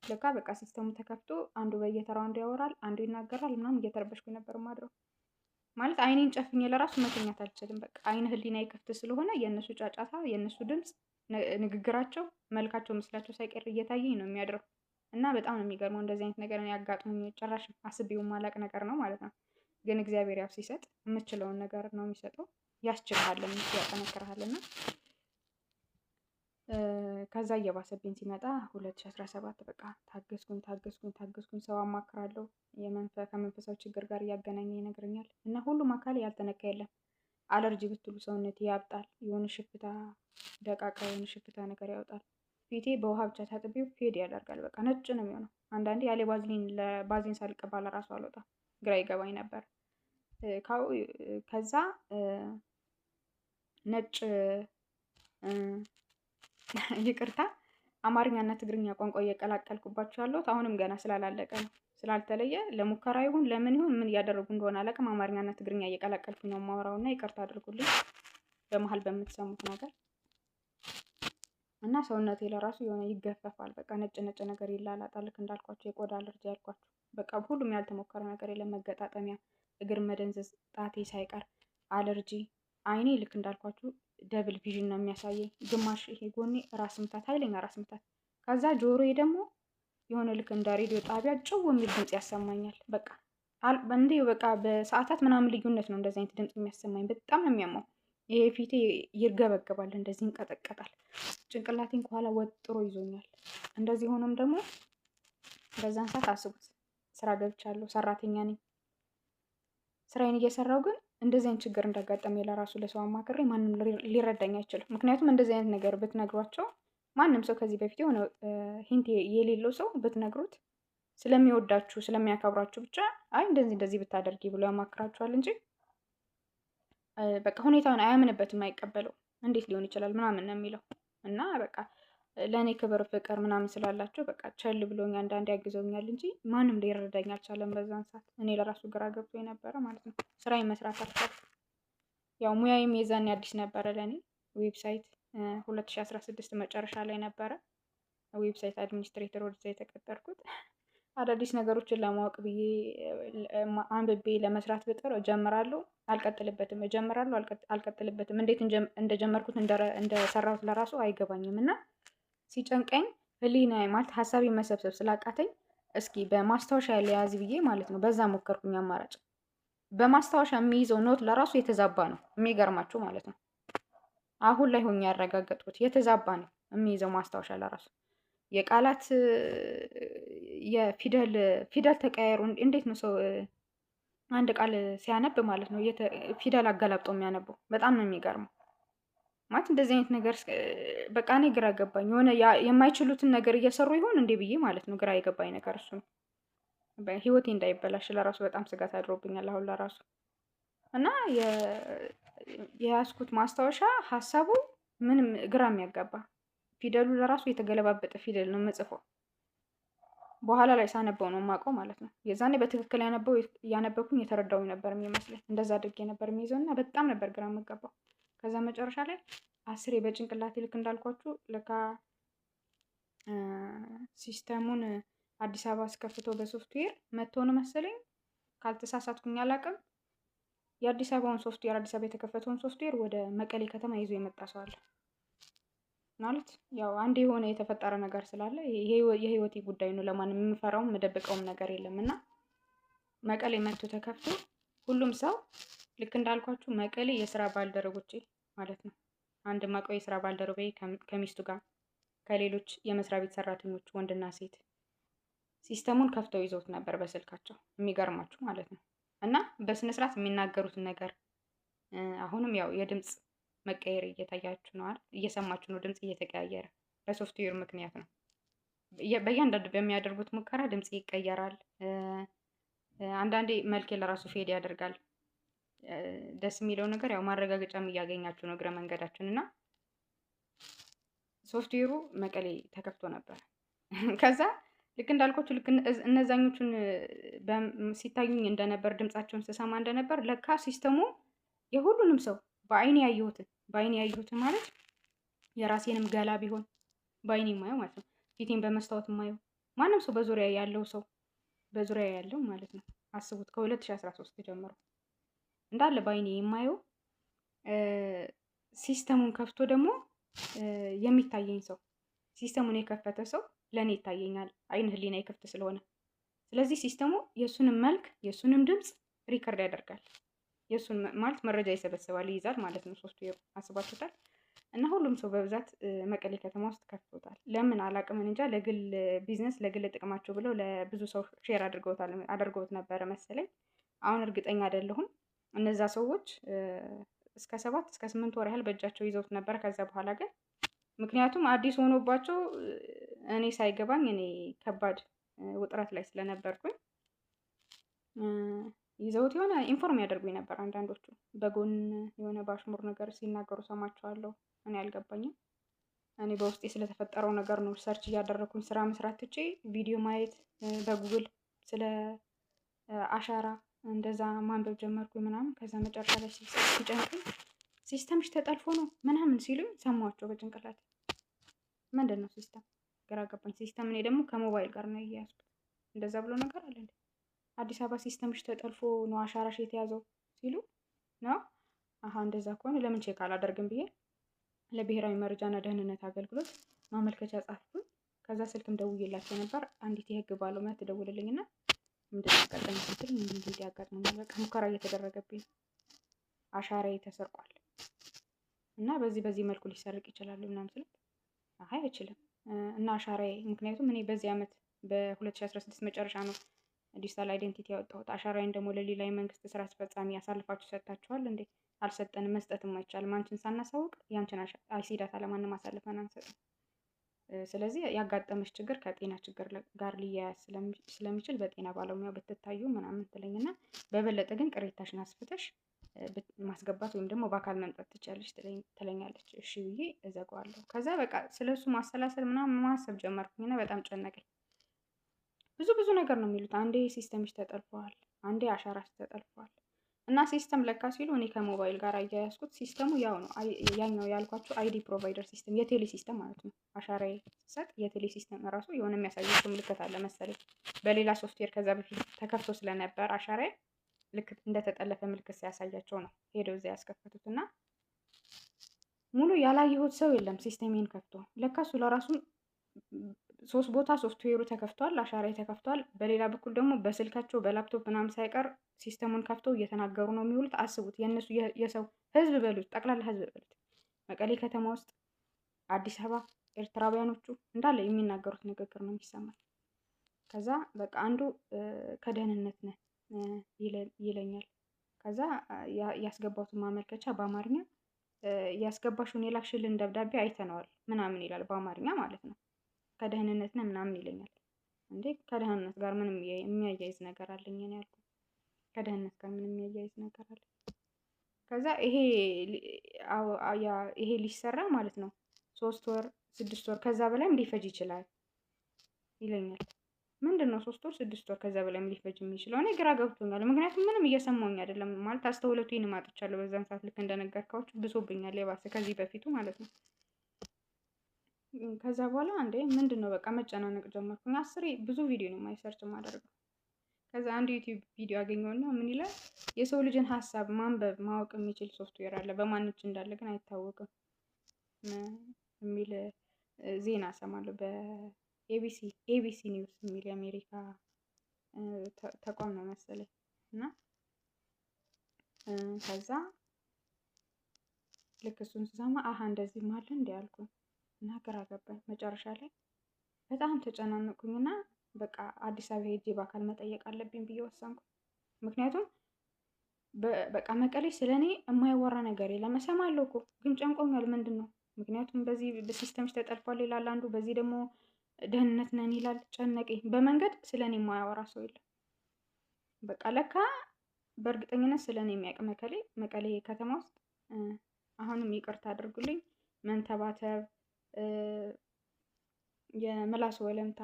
ለካ በቃ ሲስተሙ ተከፍቶ አንዱ በየተራው አንዱ ያወራል፣ አንዱ ይናገራል ምናምን እየተረበሽኩኝ ነበር የማድረው። ማለት አይኔን ጨፍኜ ለራሱ መተኛት አልችልም። በቃ አይነ ህሊናዬ ክፍት ስለሆነ የእነሱ ጫጫታ፣ የእነሱ ድምጽ፣ ንግግራቸው፣ መልካቸው፣ ምስላቸው ሳይቀር እየታየኝ ነው የሚያድረው እና በጣም ነው የሚገርመው። እንደዚህ አይነት ነገር ነው ያጋጥሙኝ። ጭራሽ አስቤው ማላቅ ነገር ነው ማለት ነው። ግን እግዚአብሔር ያው ሲሰጥ የምችለውን ነገር ነው የሚሰጠው። ያስችልሃልና ያጠነክርሃልና ከዛ እየባሰብኝ ሲመጣ 2017 በቃ ታገስኩኝ። ሰው አማክራለሁ። ከመንፈሳዊ ችግር ጋር እያገናኘ ይነግረኛል እና ሁሉም አካል ያልተነካ የለም። አለርጂ ብትሉ ሰውነት ያብጣል። የሆነ ሽፍታ ደቃቃ የሆነ ሽፍታ ነገር ያወጣል። ፊቴ በውሃ ብቻ ታጥቤው ፌድ ያደርጋል። በቃ ነጭ ነው የሚሆነው። አንዳንዴ ያለ ባዝሊን ሳልቀባ ለራሱ አልወጣም። ግራ ይገባኝ ነበር። ከዛ ነጭ ይቅርታ አማርኛና ትግርኛ ቋንቋ እየቀላቀልኩባቸው ያለሁት አሁንም ገና ስላላለቀ ነው። ስላልተለየ ለሙከራ ይሁን ለምን ይሁን ምን እያደረጉ እንደሆነ አላውቅም። አማርኛና ትግርኛ እየቀላቀልኩኝ ነው የማወራውና ይቅርታ አድርጉልኝ በመሀል በምትሰሙት ነገር እና ሰውነቴ ለራሱ የሆነ ይገፈፋል። በቃ ነጭ ነገር ይላላጣል። ልክ እንዳልኳቸው የቆዳ አለርጂ ያልኳቸው በቃ ሁሉም ያልተሞከረ ነገር የለም። መገጣጠሚያ፣ እግር መደንዘዝ፣ ጣቴ ሳይቀር አለርጂ። አይኔ ልክ እንዳልኳችሁ ደብል ቪዥን ነው የሚያሳየኝ። ግማሽ ይሄ ጎኔ ራስ ምታት፣ ኃይለኛ ራስ ምታት። ከዛ ጆሮዬ ደግሞ የሆነ ልክ እንደ ሬዲዮ ጣቢያ ጭው የሚል ድምጽ ያሰማኛል። በቃ እንዴ በቃ በሰዓታት ምናምን ልዩነት ነው እንደዚህ አይነት ድምጽ የሚያሰማኝ። በጣም ነው የሚያማው። ይሄ ፊቴ ይርገበገባል፣ እንደዚህ ይንቀጠቀጣል። ጭንቅላቴን ከኋላ ወጥሮ ይዞኛል። እንደዚህ ሆኖም ደግሞ በዛን ሰዓት አስቡት፣ ስራ ገብቻለሁ፣ ሰራተኛ ነኝ። ስራዬን እየሰራው ግን እንደዚህ አይነት ችግር እንዳጋጠመኝ ለራሱ ለሰው አማክሬ ማንም ሊረዳኝ አይችልም። ምክንያቱም እንደዚህ አይነት ነገር ብትነግሯቸው ማንም ሰው ከዚህ በፊት የሆነ ሂንት የሌለው ሰው ብትነግሩት ስለሚወዳችሁ ስለሚያከብራችሁ ብቻ አይ እንደዚህ ብታደርጊ ብሎ ያማክራችኋል እንጂ በቃ ሁኔታውን አያምንበትም፣ አይቀበለው። እንዴት ሊሆን ይችላል ምናምን ነው የሚለው እና በቃ ለእኔ ክብር ፍቅር ምናምን ስላላቸው በቃ ቸል ብሎኝ አንዳንዴ ያግዘውኛል እንጂ ማንም ሊረዳኝ አልቻለም በዛን ሰዓት። እኔ ለራሱ ግራ ገብቶ የነበረ ማለት ነው። ስራዬን መስራት አልቻልኩም። ያው ሙያዬም የዛኔ አዲስ ነበረ ለእኔ። ዌብሳይት 2016 መጨረሻ ላይ ነበረ ዌብሳይት አድሚኒስትሬተር ወደዛ የተቀጠርኩት። አዳዲስ ነገሮችን ለማወቅ ብዬ አንብቤ ለመስራት ብጥር እጀምራለሁ፣ አልቀጥልበትም፣ እጀምራለሁ፣ አልቀጥልበትም። እንዴት እንደጀመርኩት እንደሰራሁት ለራሱ አይገባኝም እና ሲጨንቀኝ ህሊናዬ ማለት ሀሳቤ መሰብሰብ ስላቃተኝ እስኪ በማስታወሻ ያለያዝ ብዬ ማለት ነው በዛ ሞከርኩኝ አማራጭ። በማስታወሻ የሚይዘው ኖት ለራሱ የተዛባ ነው የሚገርማችሁ ማለት ነው። አሁን ላይ ሆኜ ያረጋገጥኩት የተዛባ ነው የሚይዘው ማስታወሻ ለራሱ። የቃላት ፊደል ተቀያየሩ። እንዴት ነው ሰው አንድ ቃል ሲያነብ ማለት ነው ፊደል አገላብጦ የሚያነበው? በጣም ነው የሚገርመው። ማለት እንደዚህ አይነት ነገር በቃ እኔ ግራ ገባኝ። የሆነ የማይችሉትን ነገር እየሰሩ ይሆን እንዴ ብዬ ማለት ነው ግራ የገባኝ ነገር እሱ ነው። ህይወቴ እንዳይበላሽ ለራሱ በጣም ስጋት አድሮብኛል አሁን ለራሱ እና የያዝኩት ማስታወሻ ሀሳቡ ምንም ግራ የሚያጋባ ፊደሉ ለራሱ የተገለባበጠ ፊደል ነው የምጽፈው። በኋላ ላይ ሳነበው ነው የማውቀው ማለት ነው። የዛኔ በትክክል ያነበብኩኝ የተረዳሁኝ ነበር የሚመስለኝ። እንደዛ አድርጌ ነበር የሚይዘው እና በጣም ነበር ግራ የምገባው። ከዛ መጨረሻ ላይ አስሬ በጭንቅላቴ ልክ እንዳልኳችሁ ለካ ሲስተሙን አዲስ አበባ አስከፍተው በሶፍትዌር መጥተው ነው መሰለኝ፣ ካልተሳሳትኩኝ አላውቅም። የአዲስ አበባውን ሶፍትዌር አዲስ አበባ የተከፈተውን ሶፍትዌር ወደ መቀሌ ከተማ ይዞ የመጣ ሰው አለ ማለት ያው አንድ የሆነ የተፈጠረ ነገር ስላለ የህይወቴ ጉዳይ ነው። ለማንም የምፈራውም መደበቀውም ነገር የለም እና መቀሌ መጥቶ ተከፍቶ ሁሉም ሰው ልክ እንዳልኳችሁ መቀሌ የስራ ባልደረቦቼ ማለት ነው። አንድ ማቀው የስራ ባልደረባዬ ከሚስቱ ጋር ከሌሎች የመስሪያ ቤት ሰራተኞች ወንድና ሴት ሲስተሙን ከፍተው ይዘውት ነበር በስልካቸው። የሚገርማችሁ ማለት ነው። እና በስነ ስርዓት የሚናገሩትን ነገር አሁንም ያው የድምፅ መቀየር እየታያችሁ ነው አይደል? እየሰማችሁ ነው። ድምፅ እየተቀያየረ በሶፍትዌር ምክንያት ነው። በእያንዳንዱ በሚያደርጉት ሙከራ ድምፅ ይቀየራል። አንዳንዴ መልኬ ለራሱ ፌድ ያደርጋል። ደስ የሚለው ነገር ያው ማረጋገጫም እያገኛችሁ ነው እግረ መንገዳችን እና ሶፍትዌሩ መቀሌ ተከፍቶ ነበር። ከዛ ልክ እንዳልኳችሁ ልክ እነዛኞቹን ሲታዩኝ እንደነበር ድምጻቸውን ስሰማ እንደነበር ለካ ሲስተሙ የሁሉንም ሰው በአይኔ ያየሁትን ማለት የራሴንም ገላ ቢሆን በአይኔ የማየው ማለት ነው። ፊቴን በመስታወት የማየው ማንም ሰው በዙሪያ ያለው ማለት ነው። አስቡት ከ2013 ጀምሮ እንዳለ በአይኔ የማየው ሲስተሙን ከፍቶ ደግሞ የሚታየኝ ሰው ሲስተሙን የከፈተ ሰው ለእኔ ይታየኛል። አይን ህሊና የክፍት ስለሆነ ስለዚህ ሲስተሙ የእሱንም መልክ የእሱንም ድምፅ ሪከርድ ያደርጋል። የእሱን ማለት መረጃ ይሰበስባል፣ ይይዛል ማለት ነው ሶፍትዌሩ። አስባችሁታል? እና ሁሉም ሰው በብዛት መቀሌ ከተማ ውስጥ ከፍቶታል። ለምን አላቅም እንጃ። ለግል ቢዝነስ ለግል ጥቅማቸው ብለው ለብዙ ሰው ሼር አድርገውት ነበረ መሰለኝ። አሁን እርግጠኛ አይደለሁም። እነዛ ሰዎች እስከ 7 እስከ 8 ወር ያህል በእጃቸው ይዘውት ነበር። ከዛ በኋላ ግን ምክንያቱም አዲስ ሆኖባቸው እኔ ሳይገባኝ እኔ ከባድ ውጥረት ላይ ስለነበርኩኝ ይዘውት የሆነ ኢንፎርም ያደርጉኝ ነበር። አንዳንዶቹ በጎን የሆነ ባሽሙር ነገር ሲናገሩ ሰማቸዋለሁ። እኔ አልገባኝም። እኔ በውስጤ ስለተፈጠረው ነገር ነው ሰርች እያደረኩኝ ስራ መስራት ትቼ ቪዲዮ ማየት በጉግል ስለ አሻራ እንደዛ ማንበብ ጀመርኩኝ ምናምን። ከዛ መጨረሻ ላይ ሲጨንቅኝ ሲስተምሽ ተጠልፎ ነው ምናምን ሲሉኝ ሰማኋቸው በጭንቅላት። ምንድን ነው ሲስተም? ግራ ገባኝ። ሲስተም እኔ ደግሞ ከሞባይል ጋር ነው እያያዝኩት። እንደዛ ብሎ ነገር አለ እንዴ? አዲስ አበባ ሲስተምሽ ተጠልፎ ነው አሻራሽ የተያዘው ሲሉ ነው። አሀ እንደዛ ከሆነ ለምን ቼክ አላደርግም ብዬ ለብሔራዊ መረጃና ደህንነት አገልግሎት ማመልከቻ ጻፍኩኝ። ከዛ ስልክም ደውዬላቸው ነበር። አንዲት የህግ ባለሙያ ትደውልልኝና ምንድን ነው ያጋጠመኝ ስትል እንዲህ ያጋጥመኛል፣ በቃ ሙከራ እየተደረገብኝ አሻራዬ ተሰርቋል እና በዚህ መልኩ ሊሰርቅ ይችላል ምናምን ስልክ አይ አይችልም እና አሻራዬ ምክንያቱም እኔ በዚህ ዓመት በ2016 መጨረሻ ነው ዲጂታል አይዴንቲቲ ያወጣሁት። አሻራዬን ደግሞ ለሌላ የመንግስት ስራ አስፈጻሚ ያሳልፋችሁ ሰጥታችኋል እንዴ? አልሰጠንም፣ መስጠትም አይቻልም። አንቺን ሳናሳውቅ ያንቺን አይሲ ዳታ ለማንም አሳልፈን አንሰጥም። ስለዚህ ያጋጠመሽ ችግር ከጤና ችግር ጋር ሊያያዝ ስለሚችል በጤና ባለሙያ ብትታዩ ምናምን ትለኝና በበለጠ ግን ቅሬታሽን አስፍተሽ ማስገባት ወይም ደግሞ በአካል መምጣት ትችላለች ትለኛለች። እሺ ብዬ እዘጋዋለሁ። ከዛ በቃ ስለሱ ማሰላሰል ምናምን ማሰብ ጀመርኩኝና በጣም ጨነቀኝ። ብዙ ነገር ነው የሚሉት። አንዴ ሲስተምሽ ተጠልፈዋል፣ አንዴ አሻራሽ ተጠልፈዋል እና ሲስተም ለካ ሲሉ እኔ ከሞባይል ጋር አያያዝኩት። ሲስተሙ ያው ነው ያኛው ያልኳችሁ አይዲ ፕሮቫይደር ሲስተም የቴሌ ሲስተም ማለት ነው። አሻራዬ ሰጥ የቴሌ ሲስተም ራሱ የሆነ የሚያሳየው ምልክት አለ መሰለኝ በሌላ ሶፍትዌር ከዛ በፊት ተከፍቶ ስለነበር አሻራዬ ልክ እንደተጠለፈ ምልክት ሲያሳያቸው ነው ሄደው እዚያ ያስከፈቱት እና ሙሉ ያላየሁት ሰው የለም ሲስተሜን ከፍቶ። ለካ እሱ ለራሱ 3 ቦታ ሶፍትዌሩ ተከፍቷል፣ አሻራዬ ተከፍቷል። በሌላ በኩል ደግሞ በስልካቸው በላፕቶፕ ምናምን ሳይቀር ሲስተሙን ከፍተው እየተናገሩ ነው የሚውሉት። አስቡት የእነሱ የሰው ህዝብ በሉት ጠቅላላ ህዝብ በሉት መቀሌ ከተማ ውስጥ አዲስ አበባ ኤርትራውያኖቹ እንዳለ የሚናገሩት ንግግር ነው የሚሰማው። ከዛ በቃ አንዱ ከደህንነት ነህ ይለኛል። ከዛ ያስገባሁትን ማመልከቻ በአማርኛ ያስገባሽውን የላክሽልን ደብዳቤ አይተነዋል ምናምን ይላል በአማርኛ ማለት ነው። ከደህንነት ነህ ምናምን ይለኛል። እንዴ ከደህንነት ጋር ምንም የሚያያይዝ ነገር አለኝ እኔ ያልኩት። ከደህንነት ጋር ምንም የሚያያይዝ ነገር አለ? ከዛ ይሄ ሊሰራ ማለት ነው 3 ወር 6 ወር ከዛ በላይም ሊፈጅ ይችላል ይለኛል። ምንድን ነው 3 ወር 6 ወር ከዛ በላይም ሊፈጅ የሚችለው? እኔ ግራ ገብቶኛል። ምክንያቱም ምንም እየሰማሁኝ አይደለም ማለት አስተውሎቴን አጥቻለሁ። በዛን ሰዓት ልክ እንደነገርኳችሁ ብሶብኛል፣ የባሰ ከዚህ በፊቱ ማለት ነው። ከዛ በኋላ እንዴ ምንድን ነው በቃ መጨናነቅ ጀመርኩኝ። አስሬ ብዙ ቪዲዮ ነው ሰርች የማደርገው። ከዛ አንድ ዩቲዩብ ቪዲዮ አገኘውና ምን ይላል፣ የሰው ልጅን ሀሳብ ማንበብ ማወቅ የሚችል ሶፍትዌር አለ፣ በማን እጅ እንዳለ ግን አይታወቅም የሚል ዜና እሰማለሁ። በኤቢሲ ኒውስ የሚል የአሜሪካ ተቋም ነው መሰለኝ። እና ከዛ ልክ እሱን ስሰማ አሀ እንደዚህ ማለ እንዲ ያልኩኝ እና ግራ ገባኝ። መጨረሻ ላይ በጣም ተጨናነቁኝና በቃ አዲስ አበባ ሄጄ በአካል መጠየቅ አለብኝ ብዬ ወሰንኩ። ምክንያቱም በቃ መቀሌ ስለኔ የማይወራ ነገር የለም። እሰማለሁ እኮ ግን ጨንቆኛል። ምንድን ነው ምክንያቱም በዚህ በሲስተምሽ ተጠልፏል ይላል አንዱ፣ በዚህ ደግሞ ደህንነት ነን ይላል። ጨነቀኝ። በመንገድ ስለኔ የማያወራ ሰው የለም። በቃ ለካ በእርግጠኝነት ስለኔ የሚያውቅ መቀሌ ከተማ ውስጥ አሁንም ይቅርታ አድርጉልኝ መንተባተብ፣ የምላስ ወለምታ፣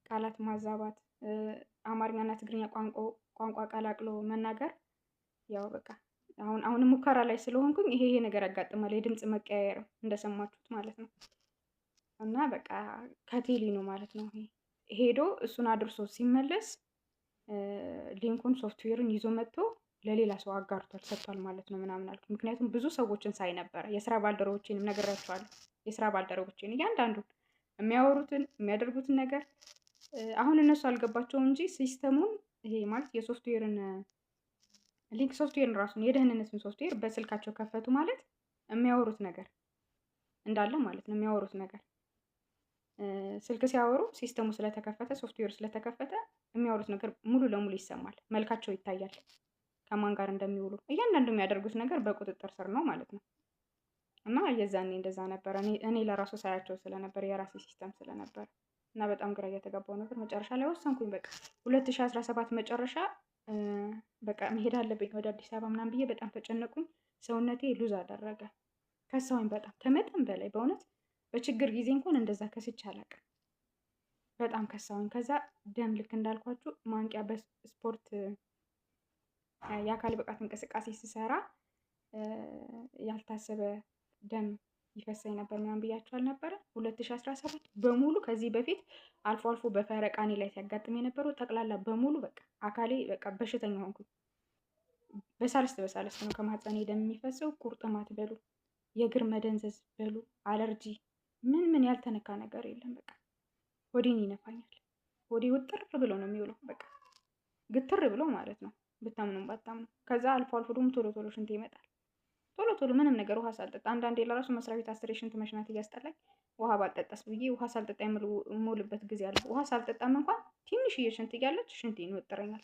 ቃላት ማዛባት፣ አማርኛና ትግርኛ ቋንቋ ቀላቅሎ መናገር፣ ያው በቃ አሁን ሙከራ ላይ ስለሆንኩኝ ይሄ ነገር ያጋጥማል። የድምጽ መቀያየር እንደሰማችሁት ማለት ነው። እና በቃ ከቴሊ ነው ማለት ነው ሄዶ እሱን አድርሶ ሲመለስ ሊንኩን ሶፍትዌርን ይዞ መጥቶ ለሌላ ሰው አጋርቷል፣ ሰጥቷል ማለት ነው ምናምን አልኩ። ምክንያቱም ብዙ ሰዎችን ሳይ ነበረ፣ የስራ ባልደረቦቼንም ነግሬያቸዋለሁ። የስራ ባልደረቦቼን እያንዳንዱን የሚያወሩትን የሚያደርጉትን ነገር አሁን እነሱ አልገባቸውም እንጂ ሲስተሙን ይሄ ማለት የሶፍትዌርን ሊንክ ሶፍትዌርን ራሱን የደህንነትን ሶፍትዌር በስልካቸው ከፈቱ ማለት የሚያወሩት ነገር እንዳለ ማለት ነው። የሚያወሩት ነገር ስልክ ሲያወሩ ሲስተሙ ስለተከፈተ ሶፍትዌሩ ስለተከፈተ የሚያወሩት ነገር ሙሉ ለሙሉ ይሰማል፣ መልካቸው ይታያል፣ ከማን ጋር እንደሚውሉ እያንዳንዱ የሚያደርጉት ነገር በቁጥጥር ስር ነው ማለት ነው። እና የዛኔ እንደዛ ነበር። እኔ ለራሱ ሳያቸው ስለነበር የራሴ ሲስተም ስለነበር እና በጣም ግራ እየተጋባው ነበር። መጨረሻ ላይ ወሰንኩኝ። በቃ 2017 መጨረሻ በቃ መሄድ አለብኝ ወደ አዲስ አበባ ምናምን ብዬ በጣም ተጨነቁኝ። ሰውነቴ ሉዝ አደረገ። ከሳውኝ በጣም ከመጠን በላይ በእውነት በችግር ጊዜ እንኳን እንደዛ ከስቼ አላውቅም። በጣም ከሳውኝ። ከዛ ደም ልክ እንዳልኳችሁ ማንቂያ በስፖርት የአካል ብቃት እንቅስቃሴ ስሰራ ያልታሰበ ደም ይፈሰኝ ነበር ምናምን ብያቸው አልነበረ? 2017 በሙሉ ከዚህ በፊት አልፎ አልፎ በፈረቃኔ ላይ ሲያጋጥም የነበረው ጠቅላላ በሙሉ በቃ አካሌ በቃ በሽተኛ ሆንኩኝ። በሳልስት ነው ከማህፀኔ ደም የሚፈሰው። ቁርጥማት በሉ፣ የእግር መደንዘዝ በሉ፣ አለርጂ፣ ምን ያልተነካ ነገር የለም። በቃ ሆዴን ይነፋኛል። ሆዴ ውጥር ብሎ ነው የሚውለው። በቃ ግትር ብሎ ማለት ነው፣ ብታምኑም ባታምኑ። ከዛ አልፎ አልፎ ደግሞ ቶሎ ሽንት ይመጣል። ቶሎ ምንም ነገር ውሃ ሳልጠጣ አንዳንዴ ለራሱ መስሪያ ቤት 10 ሽንት መሽናት እያስጠላኝ ውሃ ባልጠጣስ ብዬ ውሃ ሳልጠጣ የምውልበት ጊዜ አለ። ውሃ ሳልጠጣም እንኳን ትንሽዬ ሽንት እያለች ሽንቴን ይወጥረኛል።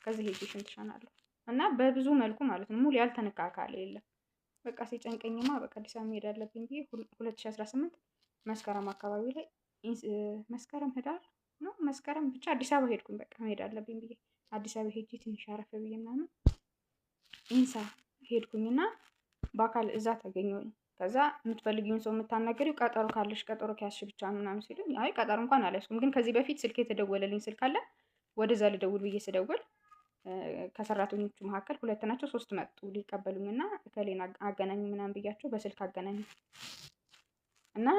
ከዚህ ሄጄ ሽንት ሸናለሁ እና በብዙ መልኩ ማለት ነው ሙሉ ያልተነካ አካል የለም። በቃ ሲጨንቀኝማ በቃ አዲስ አበባ መሄድ አለብኝ ብዬ 2018 መስከረም አካባቢ ላይ መስከረም ብቻ አዲስ አበባ ሄድኩኝ። በቃ መሄድ አለብኝ ብዬ አዲስ አበባ ሄጄ ትንሽ አረፍ ብዬ ምናምን ኢንሳ ሄድኩኝና በአካል እዛ ተገኘሁኝ። ከዛ የምትፈልጊውን ሰው የምታናገሪው ቀጠሮ ካለሽ ቀጠሮ ከያዝሽ ብቻ ምናምን ሲሉኝ፣ አይ ቀጠሮ እንኳን አልያዝኩም፣ ግን ከዚህ በፊት ስልክ የተደወለልኝ ስልክ አለ ወደዛ ልደውል ብዬ ስደውል ከሰራተኞቹ መካከል 2 ናቸው 3 መጡ ሊቀበሉኝና እከሌን አገናኙ ምናምን ብያቸው በስልክ አገናኙ እና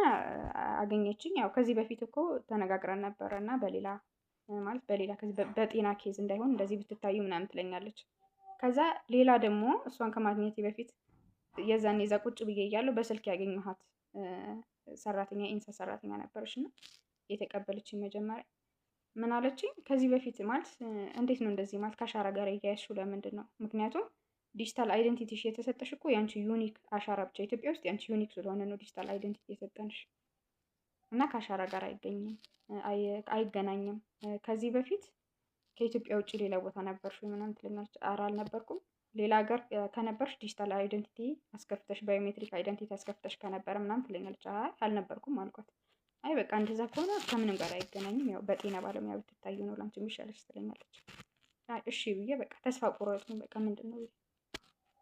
አገኘችኝ። ያው ከዚህ በፊት እኮ ተነጋግረን ነበረ እና በሌላ ከዚህ በጤና ኬዝ እንዳይሆን እንደዚህ ብትታዩ ምናምን ትለኛለች። ከዛ ሌላ ደግሞ እሷን ከማግኘቴ በፊት የዛኔ እዛ ቁጭ ብዬ እያለሁ በስልክ ያገኘኋት ሰራተኛ ኢንሳ ሰራተኛ ነበረች እና የተቀበለችኝ መጀመሪያ ምን አለችኝ፣ ከዚህ በፊት ማለት እንዴት ነው እንደዚህ ማለት ከአሻራ ጋር እያያዝሽው ለምንድን ነው? ምክንያቱም ዲጂታል አይደንቲቲሽ የተሰጠሽ እኮ ያንቺ ዩኒክ አሻራ ብቻ ኢትዮጵያ ውስጥ ያንቺ ዩኒክ ስለሆነ ነው ዲጂታል አይደንቲቲ የሰጠንሽ እና ከአሻራ ጋር አይገናኝም። ከዚህ በፊት ከኢትዮጵያ ውጭ ሌላ ቦታ ነበርሽ ወይ ምናምን ትለኛለች። ኧረ አልነበርኩም። ሌላ ሀገር ከነበርሽ ዲጂታል አይደንቲቲ አስከፍተሽ ባዮሜትሪክ አይደንቲቲ አስከፍተሽ ከነበረ ምናምን ትለኛለች። አይ አልነበርኩም አልኳት። አይ በቃ እንደዛ ከሆነ ከምንም ጋር አይገናኝም፣ ያው በጤና ባለሙያ ብትታዩ ነው ላንቺ የሚሻለሽ ትለኛለች። አይ እሺ ብዬ በቃ ተስፋ ቆረጥኩኝ። በቃ ምንድን ነው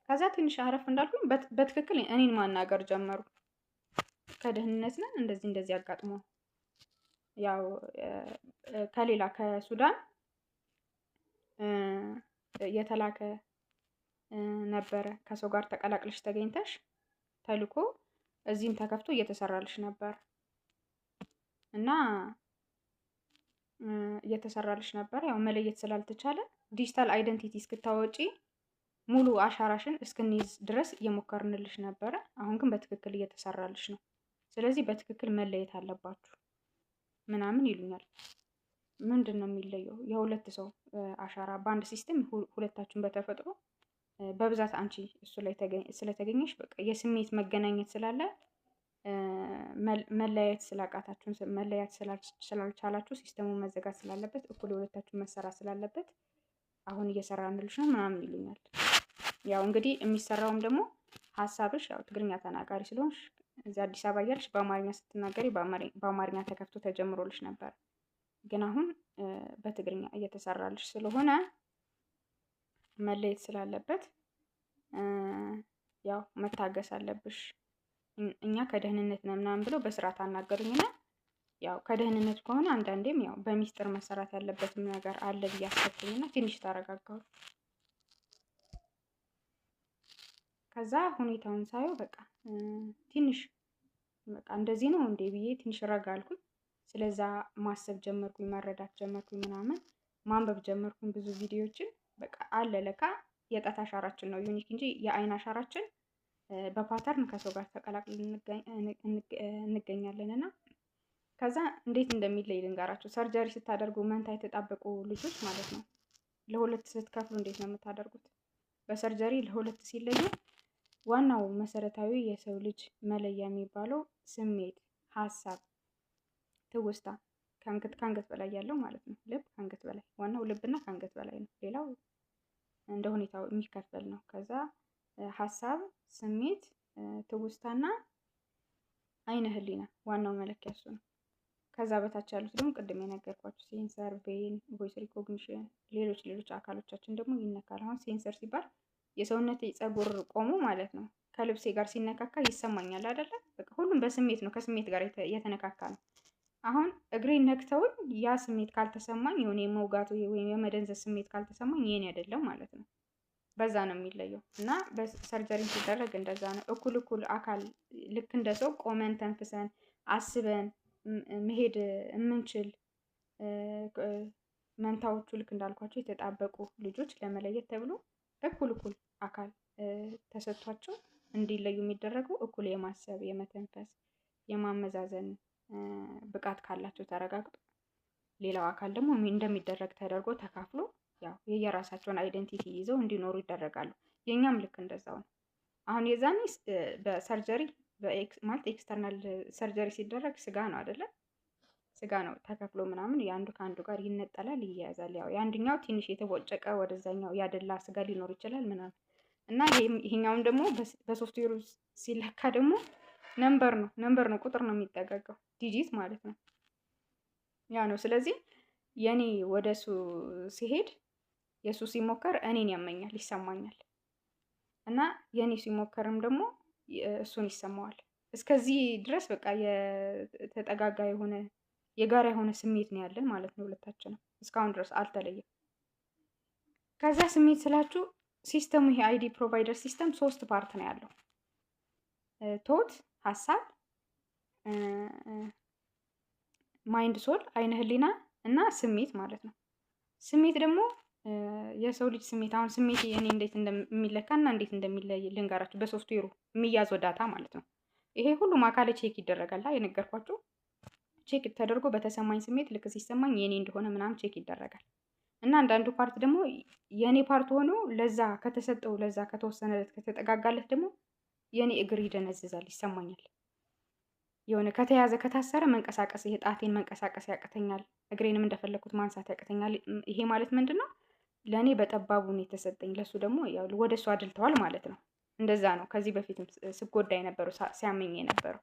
ከዛ ትንሽ አረፍ እንዳልኩኝ በትክክል እኔን ማናገር ጀመሩ። ከደህንነት ነን እንደዚህ አጋጥሞ ያው ከሌላ ከሱዳን የተላከ ነበረ። ከሰው ጋር ተቀላቅለሽ ተገኝተሽ ተልኮ እዚህም ተከፍቶ እየተሰራልሽ ነበር እና እየተሰራልሽ ነበር። ያው መለየት ስላልተቻለ ዲጂታል አይደንቲቲ እስክታወጪ ሙሉ አሻራሽን እስክንይዝ ድረስ እየሞከርንልሽ ነበረ። አሁን ግን በትክክል እየተሰራልሽ ነው። ስለዚህ በትክክል መለየት አለባችሁ ምናምን ይሉኛል። ምንድን ነው የሚለየው? የሁለት ሰው አሻራ በአንድ ሲስተም ሁለታችሁን በተፈጥሮ በብዛት አንቺ እሱ ላይ ስለተገኘሽ በቃ የስሜት መገናኘት ስላለ መለያየት ስላቃታችሁን መለያየት ስላልቻላችሁ ሲስተሙ መዘጋት ስላለበት እኩል የሁለታችሁን መሰራት ስላለበት አሁን እየሰራንልሽ ነው ምናምን ይሉኛል። ያው እንግዲህ የሚሰራውም ደግሞ ሀሳብሽ ያው ትግርኛ ተናጋሪ ስለሆንሽ እዚህ አዲስ አበባ እያልሽ በአማርኛ ስትናገሪ በአማርኛ ተከፍቶ ተጀምሮልሽ ነበር። ግን አሁን በትግርኛ እየተሰራልሽ ስለሆነ መለየት ስላለበት ያው መታገስ አለብሽ። እኛ ከደህንነት ነው ምናምን ብለው በስርዓት አናገሩኝና ያው ከደህንነት ከሆነ አንዳንዴም ያው በሚስጥር መሰራት ያለበትም ነገር አለ ብዬ አሰብኩኝና ትንሽ ተረጋጋሁ። ከዛ ሁኔታውን ሳየው በቃ ትንሽ በቃ እንደዚህ ነው እንዴ ብዬ ትንሽ ረጋ አልኩኝ። ስለዛ ማሰብ ጀመርኩኝ፣ መረዳት ጀመርኩኝ፣ ምናምን ማንበብ ጀመርኩኝ ብዙ ቪዲዮዎችን። በቃ አለ ለካ የጣት አሻራችን ነው ዩኒክ እንጂ የአይን አሻራችን በፓተርን ከሰው ጋር ተቀላቅለን እንገኛለን። እና ከዛ እንዴት እንደሚለይ ልንገራችሁ። ሰርጀሪ ስታደርጉ መንታ የተጣበቁ ልጆች ማለት ነው ለሁለት ስትከፍሉ እንዴት ነው የምታደርጉት? በሰርጀሪ ለሁለት ሲለዩ ዋናው መሰረታዊ የሰው ልጅ መለያ የሚባለው ስሜት፣ ሀሳብ፣ ትውስታ ከአንገት በላይ ያለው ማለት ነው። ልብ ከአንገት በላይ ዋናው ልብና ከአንገት በላይ ነው። ሌላው እንደ ሁኔታው የሚከፈል ነው። ከዛ ሀሳብ፣ ስሜት፣ ትውስታና አይነ ህሊና ዋናው መለኪያ እሱ ነው። ከዛ በታች ያሉት ደግሞ ቅድም የነገርኳችሁ ሴንሰር፣ ቬን፣ ቮይስ ሪኮግኒሽን፣ ሌሎች አካሎቻችን ደግሞ ይነካል። አሁን ሴንሰር ሲባል የሰውነት ፀጉር ቆሞ ማለት ነው ከልብሴ ጋር ሲነካካ ይሰማኛል አይደለ? በቃ ሁሉም በስሜት ነው፣ ከስሜት ጋር የተነካካ ነው። አሁን እግሬን ነክተውኝ ያ ስሜት ካልተሰማኝ የሆነ የመውጋቱ ወይም የመደንዘዝ ስሜት ካልተሰማኝ የኔ አይደለም ማለት ነው። በዛ ነው የሚለየው። እና በሰርጀሪ ሲደረግ እንደዛ ነው። እኩል አካል ልክ እንደ ሰው ቆመን ተንፍሰን አስበን መሄድ የምንችል መንታዎቹ ልክ እንዳልኳቸው የተጣበቁ ልጆች ለመለየት ተብሎ እኩል አካል ተሰጥቷቸው እንዲለዩ የሚደረገው እኩል የማሰብ፣ የመተንፈስ፣ የማመዛዘን ብቃት ካላቸው ተረጋግጦ ሌላው አካል ደግሞ እንደሚደረግ ተደርጎ ተካፍሎ ያው የየራሳቸውን አይደንቲቲ ይዘው እንዲኖሩ ይደረጋሉ። የኛም ልክ እንደዛው ነው። አሁን የዛኔ በሰርጀሪ ማለት ኤክስተርናል ሰርጀሪ ሲደረግ ስጋ ነው አይደለ? ስጋ ነው ተከፍሎ ምናምን የአንዱ ከአንዱ ጋር ይነጠላል፣ ይያያዛል። ያው የአንደኛው ትንሽ የተቦጨቀ ወደዛኛው ያደላ ስጋ ሊኖር ይችላል ምናምን እና ይሄኛውም ደግሞ በሶፍትዌሩ ሲለካ ደግሞ ነምበር ነው ቁጥር ነው የሚጠጋጋው ዲጂት ማለት ነው። ያ ነው። ስለዚህ የኔ ወደሱ ሲሄድ የሱ ሲሞከር እኔን ያመኛል፣ ይሰማኛል እና የኔ ሲሞከርም ደግሞ እሱን ይሰማዋል። እስከዚህ ድረስ በቃ የተጠጋጋ የሆነ የጋራ የሆነ ስሜት ነው ያለን ማለት ነው። ሁለታችንም እስካሁን ድረስ አልተለየም። ከዛ ስሜት ስላችሁ ሲስተሙ ይሄ አይዲ ፕሮቫይደር ሲስተም 3 ፓርት ነው ያለው። ቶት ሀሳብ፣ ማይንድ ሶል አይነ ህሊና እና ስሜት ማለት ነው። ስሜት ደግሞ የሰው ልጅ ስሜት አሁን ስሜት እኔ እንዴት እንደሚለካና እንዴት እንደሚለይ ልንገራችሁ። በሶፍትዌሩ የሚያዘው ዳታ ማለት ነው። ይሄ ሁሉም አካል ቼክ ይደረጋል። የነገርኳችሁ ቼክ ተደርጎ በተሰማኝ ስሜት ልክ ሲሰማኝ የኔ እንደሆነ ምናምን ቼክ ይደረጋል። እና አንዳንዱ ፓርት ደግሞ የኔ ፓርት ሆኖ ለዛ ከተሰጠው ለዛ ከተወሰነለት ከተጠጋጋለት ደግሞ የኔ እግር ይደነዝዛል፣ ይሰማኛል። የሆነ ከተያዘ ከታሰረ መንቀሳቀስ ይሄ ጣቴን መንቀሳቀስ ያቅተኛል፣ እግሬንም እንደፈለኩት ማንሳት ያቅተኛል። ይሄ ማለት ምንድነው? ለኔ በጠባቡ ነው የተሰጠኝ፣ ለሱ ደግሞ ያው ወደሱ አድልተዋል ማለት ነው። እንደዛ ነው ከዚህ በፊትም ስጎዳ የነበረው ሲያመኝ የነበረው።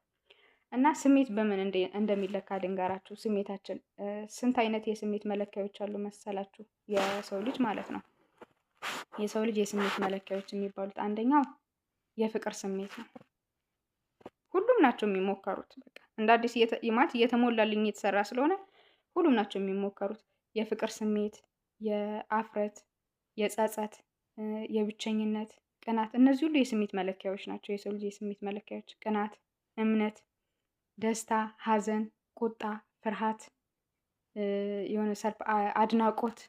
እና ስሜት በምን እንደሚለካ ልንገራችሁ። ስሜታችን ስንት አይነት የስሜት መለኪያዎች አሉ መሰላችሁ? የሰው ልጅ ማለት ነው። የሰው ልጅ የስሜት መለኪያዎች የሚባሉት አንደኛው የፍቅር ስሜት ነው። ሁሉም ናቸው የሚሞከሩት። በቃ እንደ አዲስ ማለት እየተሞላልኝ የተሰራ ስለሆነ ሁሉም ናቸው የሚሞከሩት። የፍቅር ስሜት፣ የአፍረት፣ የጸጸት፣ የብቸኝነት፣ ቅናት፣ እነዚህ ሁሉ የስሜት መለኪያዎች ናቸው። የሰው ልጅ የስሜት መለኪያዎች ቅናት፣ እምነት፣ ደስታ፣ ሐዘን፣ ቁጣ፣ ፍርሃት፣ የሆነ ሰልፍ፣ አድናቆት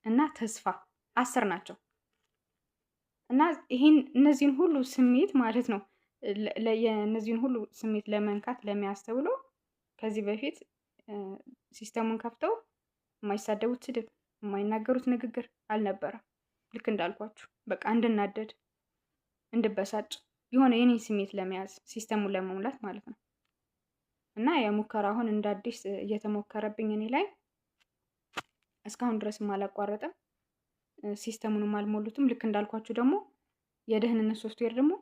እና ተስፋ 10 ናቸው። እና እነዚህን ሁሉ ስሜት ማለት ነው እነዚህን ሁሉ ስሜት ለመንካት ለሚያስተውሎ ከዚህ በፊት ሲስተሙን ከፍተው የማይሳደቡት ስድብ፣ የማይናገሩት ንግግር አልነበረም። ልክ እንዳልኳችሁ በቃ እንድናደድ፣ እንድበሳጭ የሆነ የኔ ስሜት ለመያዝ ሲስተሙን ለመሙላት ማለት ነው። እና የሙከራ አሁን እንደ አዲስ እየተሞከረብኝ እኔ ላይ እስካሁን ድረስም አላቋረጠም። ሲስተሙንም አልሞሉትም። ልክ እንዳልኳችሁ ደግሞ የደህንነት ሶፍትዌር ደግሞ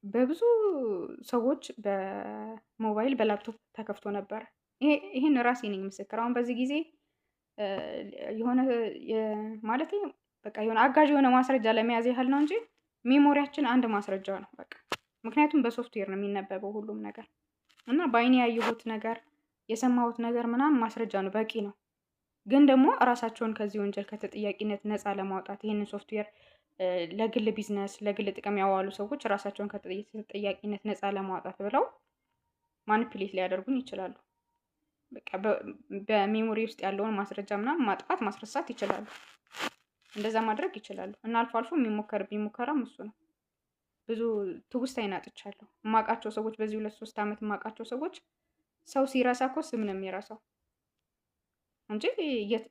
በብዙ ሰዎች በሞባይል በላፕቶፕ ተከፍቶ ነበር። ይሄን ራሴ ነኝ ምስክር። አሁን በዚህ ጊዜ የሆነ ማለት በቃ የሆነ አጋዥ የሆነ ማስረጃ ለመያዝ ያህል ነው እንጂ ሜሞሪያችን አንድ ማስረጃ ነው በቃ። ምክንያቱም በሶፍትዌር ነው የሚነበበው ሁሉም ነገር እና በአይኔ ያየሁት ነገር የሰማሁት ነገር ምናምን ማስረጃ ነው፣ በቂ ነው። ግን ደግሞ እራሳቸውን ከዚህ ወንጀል ከተጠያቂነት ነፃ ለማውጣት ይህንን ሶፍትዌር ለግል ቢዝነስ ለግል ጥቅም ያዋሉ ሰዎች ራሳቸውን ከተጠያቂነት ነፃ ለማውጣት ብለው ማኒፕሌት ሊያደርጉን ይችላሉ። በቃ በሜሞሪ ውስጥ ያለውን ማስረጃ ምናምን ማጥፋት ማስረሳት ይችላሉ። እንደዛ ማድረግ ይችላሉ። እና አልፎ አልፎ የሚሞከርብኝ ሙከራም እሱ ነው። ብዙ ትውስታዬን አጥቻለሁ። የማውቃቸው ሰዎች በዚህ 2-3 ዓመት የማውቃቸው ሰዎች ሰው ሲረሳ እኮ ስም ነው የሚረሳው እንጂ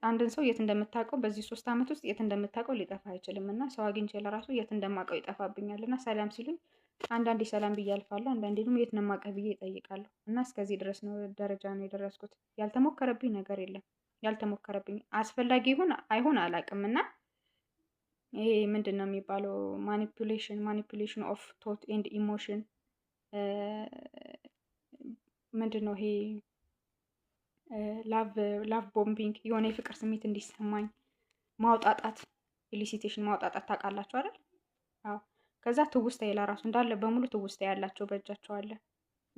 አንድን ሰው የት እንደምታውቀው በዚህ 3 ዓመት ውስጥ የት እንደምታውቀው ሊጠፋ አይችልም። እና ሰው አግኝቼ ለራሱ የት እንደማውቀው ይጠፋብኛል። እና ሰላም ሲሉኝ አንዳንዴ ሰላም ብዬ አልፋለሁ፣ አንዳንዴ ደግሞ የት ነው የማውቀው ብዬ እጠይቃለሁ። እና እስከዚህ ድረስ ነው ደረጃ ነው የደረስኩት። ያልተሞከረብኝ ነገር የለም። ያልተሞከረብኝ አስፈላጊ ይሁን አይሁን አላውቅም። እና ይሄ ምንድን ነው የሚባለው ማኒፑሌሽን ኦፍ ቶት ኤንድ ኢሞሽን ምንድን ነው ይሄ ላቭ ቦምቢንግ የሆነ የፍቅር ስሜት እንዲሰማኝ ማውጣጣት፣ ኢሊሲቴሽን ማውጣጣት ታውቃላችሁ አይደል? አዎ። ከዛ ትውስታዬ ለራሱ እንዳለ በሙሉ ትውስታ ያላቸው በእጃቸው አለ።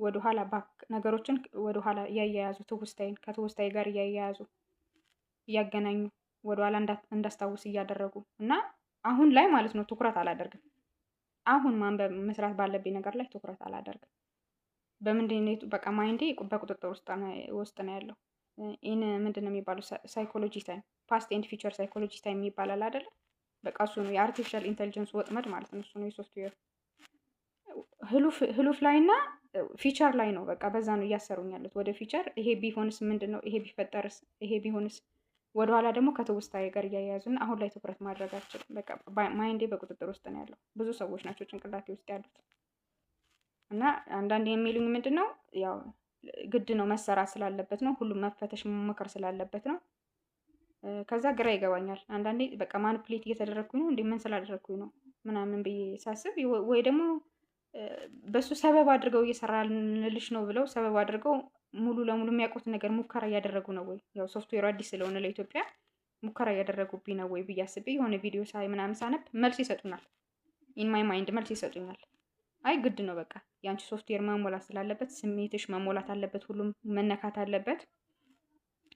ወደኋላ ነገሮችን ወደኋላ እያያያዙ ትውስታዬን ከትውስታዬ ጋር እያያያዙ እያገናኙ ወደኋላ እንዳስታውስ እያደረጉ እና አሁን ላይ ማለት ነው ትኩረት አላደርግም። አሁን ማንበብ መስራት ባለብኝ ነገር ላይ ትኩረት አላደርግም። በምንድን ነው በቃ ማይንዴ በቁጥጥር ውስጥ ነው ያለው። ይህን ምንድን ነው የሚባለው ሳይኮሎጂ ታይም ፓስት ኤንድ ፊቸር ሳይኮሎጂ ታይም ይባላል አይደለ? በቃ እሱ ነው የአርቲፊሻል ኢንተሊጀንስ ወጥመድ ማለት ነው። እሱ ነው የሶፍትዌር ህሉፍ ላይ እና ፊቸር ላይ ነው። በቃ በዛ ነው እያሰሩኝ ያሉት። ወደ ፊቸር ይሄ ቢሆንስ ምንድን ነው፣ ይሄ ቢፈጠርስ፣ ይሄ ቢሆንስ፣ ወደኋላ ደግሞ ከትውስታዬ ጋር እያያዙና አሁን ላይ ትኩረት ማድረግ አልችልም። በቃ ማይንዴ በቁጥጥር ውስጥ ነው ያለው። ብዙ ሰዎች ናቸው ጭንቅላቴ ውስጥ ያሉት እና አንዳንድ የሚሉኝ ምንድን ነው ያው ግድ ነው መሰራት ስላለበት ነው፣ ሁሉም መፈተሽ መሞከር ስላለበት ነው። ከዛ ግራ ይገባኛል አንዳንዴ። በቃ ማኒፕሌት እየተደረግኩኝ ነው እንዴ ምን ስላደረግኩኝ ነው ምናምን ብዬ ሳስብ፣ ወይ ደግሞ በሱ ሰበብ አድርገው እየሰራልሽ ነው ብለው ሰበብ አድርገው ሙሉ ለሙሉ የሚያውቁት ነገር ሙከራ እያደረጉ ነው ወይ፣ ያው ሶፍትዌሩ አዲስ ስለሆነ ለኢትዮጵያ ሙከራ እያደረጉብኝ ነው ወይ ብዬ አስቤ የሆነ ቪዲዮ ሳይ ምናምን ሳነብ መልስ ይሰጡናል። ኢን ማይ ማይንድ መልስ ይሰጡኛል። አይ ግድ ነው በቃ የአንቺ ሶፍትዌር መሞላት ስላለበት፣ ስሜትሽ መሞላት አለበት፣ ሁሉም መነካት አለበት።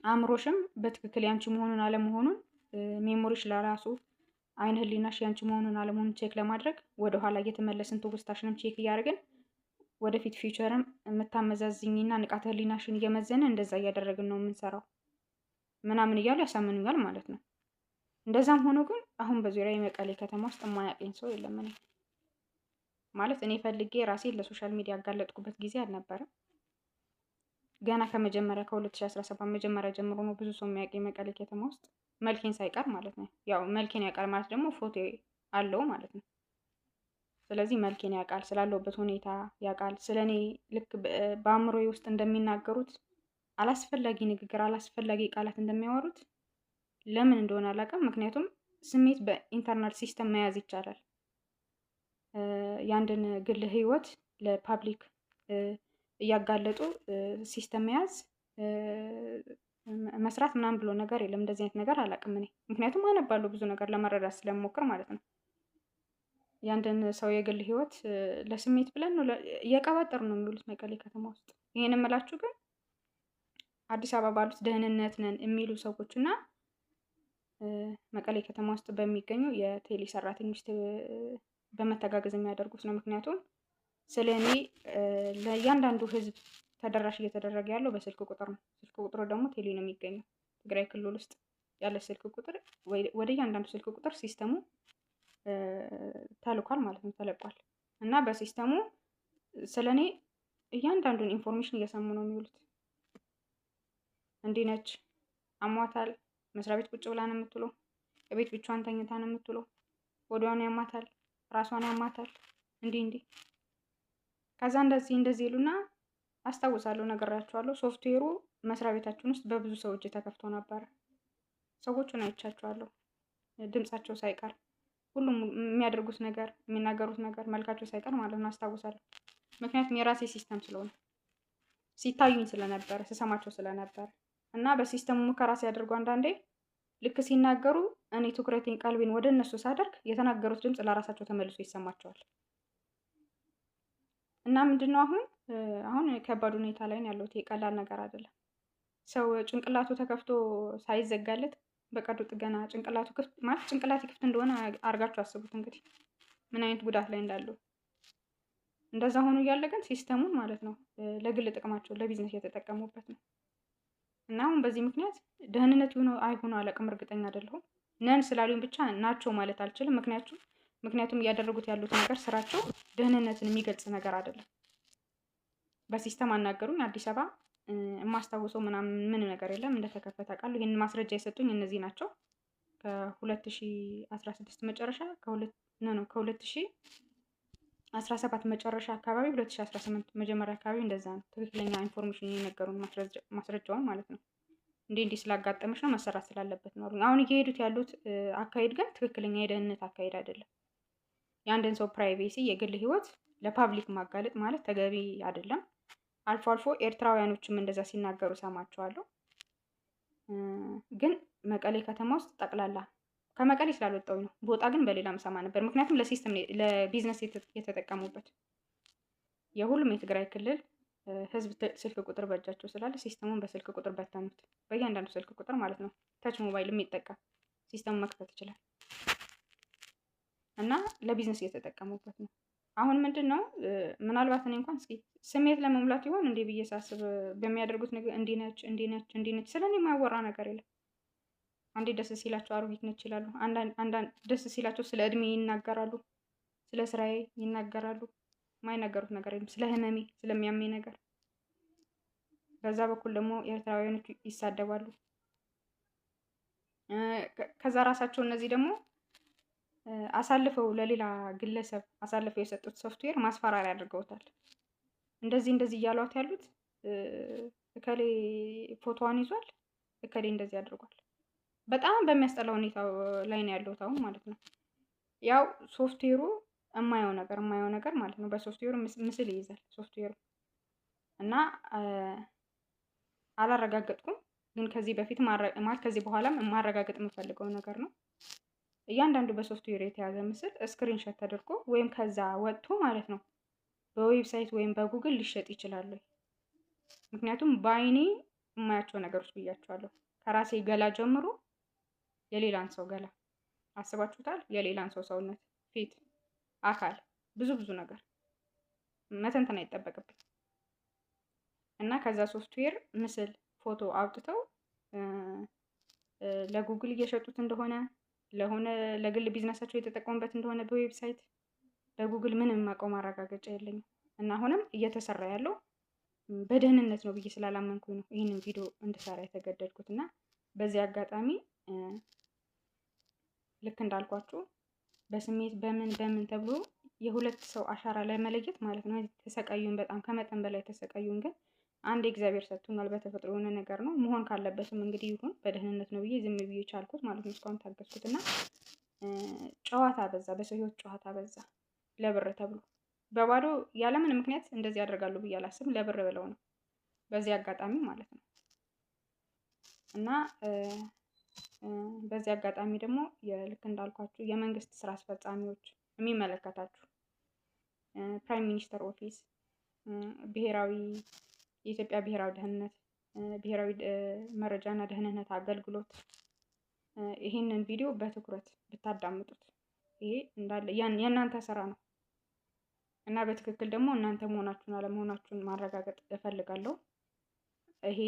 አእምሮሽም በትክክል ያንቺ መሆኑን አለመሆኑን ሜሞሪሽ ለራሱ አይን ህሊናሽ ያንቺ መሆኑን አለመሆኑን ቼክ ለማድረግ ወደ ኋላ እየተመለስን ትውስታሽንም ቼክ እያደረግን ወደፊት ፊውቸርም የምታመዛዝኝና ንቃተ ህሊናሽን እየመዘነ እንደዛ እያደረግን ነው የምንሰራው ምናምን እያሉ ያሳምኑኛል ማለት ነው። እንደዛም ሆኖ ግን አሁን በዙሪያ የመቀሌ ከተማ ውስጥ የማያውቀኝ ሰው የለም። እኔ ማለት እኔ ፈልጌ ራሴን ለሶሻል ሚዲያ ያጋለጥኩበት ጊዜ አልነበረም። ገና ከመጀመሪያ ከ2017 መጀመሪያ ጀምሮ ነው ብዙ ሰው የሚያውቀኝ መቀሌ ከተማ ውስጥ መልኬን ሳይቀር ማለት ነው። ያው መልኬን ያውቃል ማለት ደግሞ ፎቶ አለው ማለት ነው። ስለዚህ መልኬን ያውቃል፣ ስላለሁበት ሁኔታ ያውቃል። ስለኔ ልክ በአእምሮዬ ውስጥ እንደሚናገሩት አላስፈላጊ ንግግር፣ አላስፈላጊ ቃላት እንደሚያወሩት ለምን እንደሆነ አላውቅም። ምክንያቱም ስሜት በኢንተርናል ሲስተም መያዝ ይቻላል። የአንድን ግል ህይወት ለፓብሊክ እያጋለጡ ሲስተም መያዝ መስራት ምናምን ብሎ ነገር የለም። እንደዚህ አይነት ነገር አላውቅም እኔ። ምክንያቱም አነባለሁ ብዙ ነገር ለመረዳት ስለምሞክር ማለት ነው። ያንድን ሰው የግል ህይወት ለስሜት ብለን ነው እየቀባጠሩ ነው የሚውሉት መቀሌ ከተማ ውስጥ። ይሄን እምላችሁ ግን አዲስ አበባ ባሉት ደህንነት ነን የሚሉ ሰዎች እና መቀሌ ከተማ ውስጥ በሚገኙ የቴሌ ሰራተኞች በመተጋገዝ የሚያደርጉት ነው። ምክንያቱም ስለ እኔ ለእያንዳንዱ ህዝብ ተደራሽ እየተደረገ ያለው በስልክ ቁጥር ነው። ስልክ ቁጥሩ ደግሞ ቴሌ ነው የሚገኘው። ትግራይ ክልል ውስጥ ያለ ስልክ ቁጥር ወደ እያንዳንዱ ስልክ ቁጥር ሲስተሙ ተልኳል ማለት ነው፣ ተለቋል። እና በሲስተሙ ስለ እኔ እያንዳንዱን ኢንፎርሜሽን እየሰሙ ነው የሚውሉት። እንዲህ ነች፣ አሟታል፣ መስሪያ ቤት ቁጭ ብላ ነው የምትውለው፣ ቤት ብቻዋን ተኝታ ነው የምትውለው፣ ወዲያውኑ ያማታል፣ ራሷን ያማታል፣ እንዲህ ከዛ እንደዚህ ይሉና አስታውሳለሁ፣ ነግራችኋለሁ። ሶፍትዌሩ መስሪያ ቤታችን ውስጥ በብዙ ሰው እጅ ተከፍቶ ነበረ። ሰዎቹን አይቻቸዋለሁ፣ ድምጻቸው ሳይቀር ሁሉም የሚያደርጉት ነገር የሚናገሩት ነገር መልካቸው ሳይቀር ማለት ነው አስታውሳለሁ። ምክንያቱም የራሴ ሲስተም ስለሆነ ሲታዩኝ ስለነበረ ስሰማቸው ስለነበረ እና በሲስተሙ ሙከራ ሲያደርጉ አንዳንዴ ልክ ሲናገሩ እኔ ትኩረቴን ቀልቤን ወደ እነሱ ሳደርግ የተናገሩት ድምጽ ለራሳቸው ተመልሶ ይሰማቸዋል። እና ምንድነው አሁን ከባድ ሁኔታ ላይ ነው ያለሁት። ቀላል ነገር አይደለም። ሰው ጭንቅላቱ ተከፍቶ ሳይዘጋለት በቀዶ ጥገና ጭንቅላቱ ክፍት ማለት ጭንቅላቴ ክፍት እንደሆነ አርጋችሁ አስቡት እንግዲህ ምን አይነት ጉዳት ላይ እንዳለው። እንደዛ ሆኖ እያለ ግን ሲስተሙን ማለት ነው ለግል ጥቅማቸው ለቢዝነስ የተጠቀሙበት ነው። እና አሁን በዚህ ምክንያት ደህንነት ይሁን አይሁን አላውቅም፣ እርግጠኛ አይደለሁም። ነን ስላሉኝ ብቻ ናቸው ማለት አልችልም። ምክንያቱም እያደረጉት ያሉት ነገር ስራቸው ደህንነትን የሚገልጽ ነገር አይደለም። በሲስተም አናገሩኝ። አዲስ አበባ የማስታውሰው ምን ነገር የለም፣ እንደተከፈተ አውቃለሁ። ይሄን ማስረጃ የሰጡኝ እነዚህ ናቸው። ከ2016 መጨረሻ ከ2017 መጨረሻ አካባቢ 2018 መጀመሪያ አካባቢ እንደዛ ነው። ትክክለኛ ኢንፎርሜሽን የነገሩን ማስረጃውን ማለት ነው። እንዲህ ስላጋጠመሽ ነው መሰራት ስላለበት ነው አሉኝ። አሁን እየሄዱት ያሉት አካሄድ ግን ትክክለኛ የደህንነት አካሄድ አይደለም። የአንድን ሰው ፕራይቬሲ የግል ህይወት ለፓብሊክ ማጋለጥ ማለት ተገቢ አይደለም። አልፎ አልፎ ኤርትራውያኖችም እንደዛ ሲናገሩ ሰማቸዋለሁ። ግን መቀሌ ከተማ ውስጥ ጠቅላላ ከመቀሌ ስላልወጣሁኝ ነው። ቦታ ግን በሌላም ሰማ ነበር። ምክንያቱም ለቢዝነስ የተጠቀሙበት የሁሉም የትግራይ ክልል ህዝብ ስልክ ቁጥር በእጃቸው ስላለ ሲስተሙን በስልክ ቁጥር በተኑት። በእያንዳንዱ ስልክ ቁጥር ማለት ነው። ተች ሞባይል የሚጠቀም ሲስተሙ መክፈት ይችላል እና ለቢዝነስ እየተጠቀሙበት ነው። አሁን ምንድነው ምናልባት እኔ እንኳን እስኪ ስሜት ለመሙላት ይሆን እንዴ ብዬ ሳስብ በሚያደርጉት ነገር እንዲህ ነች ስለኔ የማያወራ ነገር የለም። አንዴ ደስ ሲላቸው አሮጊት ነች ይላሉ። አንዳንድ ደስ ሲላቸው ስለ እድሜ ይናገራሉ፣ ስለ ስራዬ ይናገራሉ። የማይናገሩት ነገር የለም፣ ስለ ህመሜ ስለሚያመኝ ነገር። በዛ በኩል ደግሞ ኤርትራውያኖች ይሳደባሉ። ከዛ ራሳቸው እነዚህ ደግሞ አሳልፈው ለሌላ ግለሰብ አሳልፈው የሰጡት ሶፍትዌር ማስፈራሪያ አድርገውታል። እንደዚህ እያሏት ያሉት እከሌ ፎቶዋን ይዟል፣ እከሌ እንደዚህ አድርጓል። በጣም በሚያስጠላ ሁኔታ ላይ ነው ያለሁት አሁን ማለት ነው። ያው ሶፍትዌሩ የማየው ነገር ማለት ነው። በሶፍትዌሩ ምስል ይይዛል ሶፍትዌሩ እና አላረጋገጥኩም፣ ግን ከዚህ በፊት ማለት ከዚህ በኋላም ማረጋገጥ የምፈልገው ነገር ነው። እያንዳንዱ በሶፍትዌር የተያዘ ምስል ስክሪንሾት ተደርጎ ወይም ከዛ ወጥቶ ማለት ነው በዌብሳይት ወይም በጉግል ሊሸጥ ይችላል። ምክንያቱም በአይኔ የማያቸው ነገሮች ብያቸዋለሁ። ከራሴ ገላ ጀምሮ የሌላን ሰው ገላ አስባችሁታል? የሌላን ሰው ሰውነት፣ ፊት፣ አካል ብዙ ነገር መተንተን አይጠበቅብኝ እና ከዛ ሶፍትዌር ምስል ፎቶ አውጥተው ለጉግል እየሸጡት እንደሆነ ለግል ቢዝነሳቸው የተጠቀሙበት እንደሆነ በዌብሳይት ለጉግል ምንም የማውቀው ማረጋገጫ የለኝም። እና አሁንም እየተሰራ ያለው በደህንነት ነው ብዬ ስላላመንኩኝ ነው ይህንን ቪዲዮ እንድሰራ የተገደድኩት። እና በዚህ አጋጣሚ ልክ እንዳልኳችሁ በስሜት በምን ተብሎ የሁለት ሰው አሻራ ላይ መለየት ማለት ነው ተሰቃዩን፣ በጣም ከመጠን በላይ ተሰቃዩን። ግን አንድ እግዚአብሔር ሰጥቶናል፣ በተፈጥሮ የሆነ ነገር ነው። መሆን ካለበትም እንግዲህ ይሁን በደህንነት ነው ብዬ ዝም ብዬ ቻልኩት ማለት ነው። እስካሁን ታገስኩት እና ጨዋታ በዛ፣ በሰው ህይወት ጨዋታ በዛ። ለብር ተብሎ በባዶ ያለምን ምክንያት እንደዚህ ያደርጋሉ ብዬ አላስብም። ለብር ብለው ነው በዚህ አጋጣሚ ማለት ነው። እና በዚህ አጋጣሚ ደግሞ ልክ እንዳልኳችሁ የመንግስት ስራ አስፈጻሚዎች የሚመለከታችሁ ፕራይም ሚኒስተር ኦፊስ፣ ብሔራዊ የኢትዮጵያ ብሔራዊ ደህንነት፣ ብሔራዊ መረጃና ደህንነት አገልግሎት ይሄንን ቪዲዮ በትኩረት ብታዳምጡት። ይሄ እንዳለ የእናንተ ስራ ነው እና በትክክል ደግሞ እናንተ መሆናችሁን አለመሆናችሁን ማረጋገጥ እፈልጋለሁ። ይሄ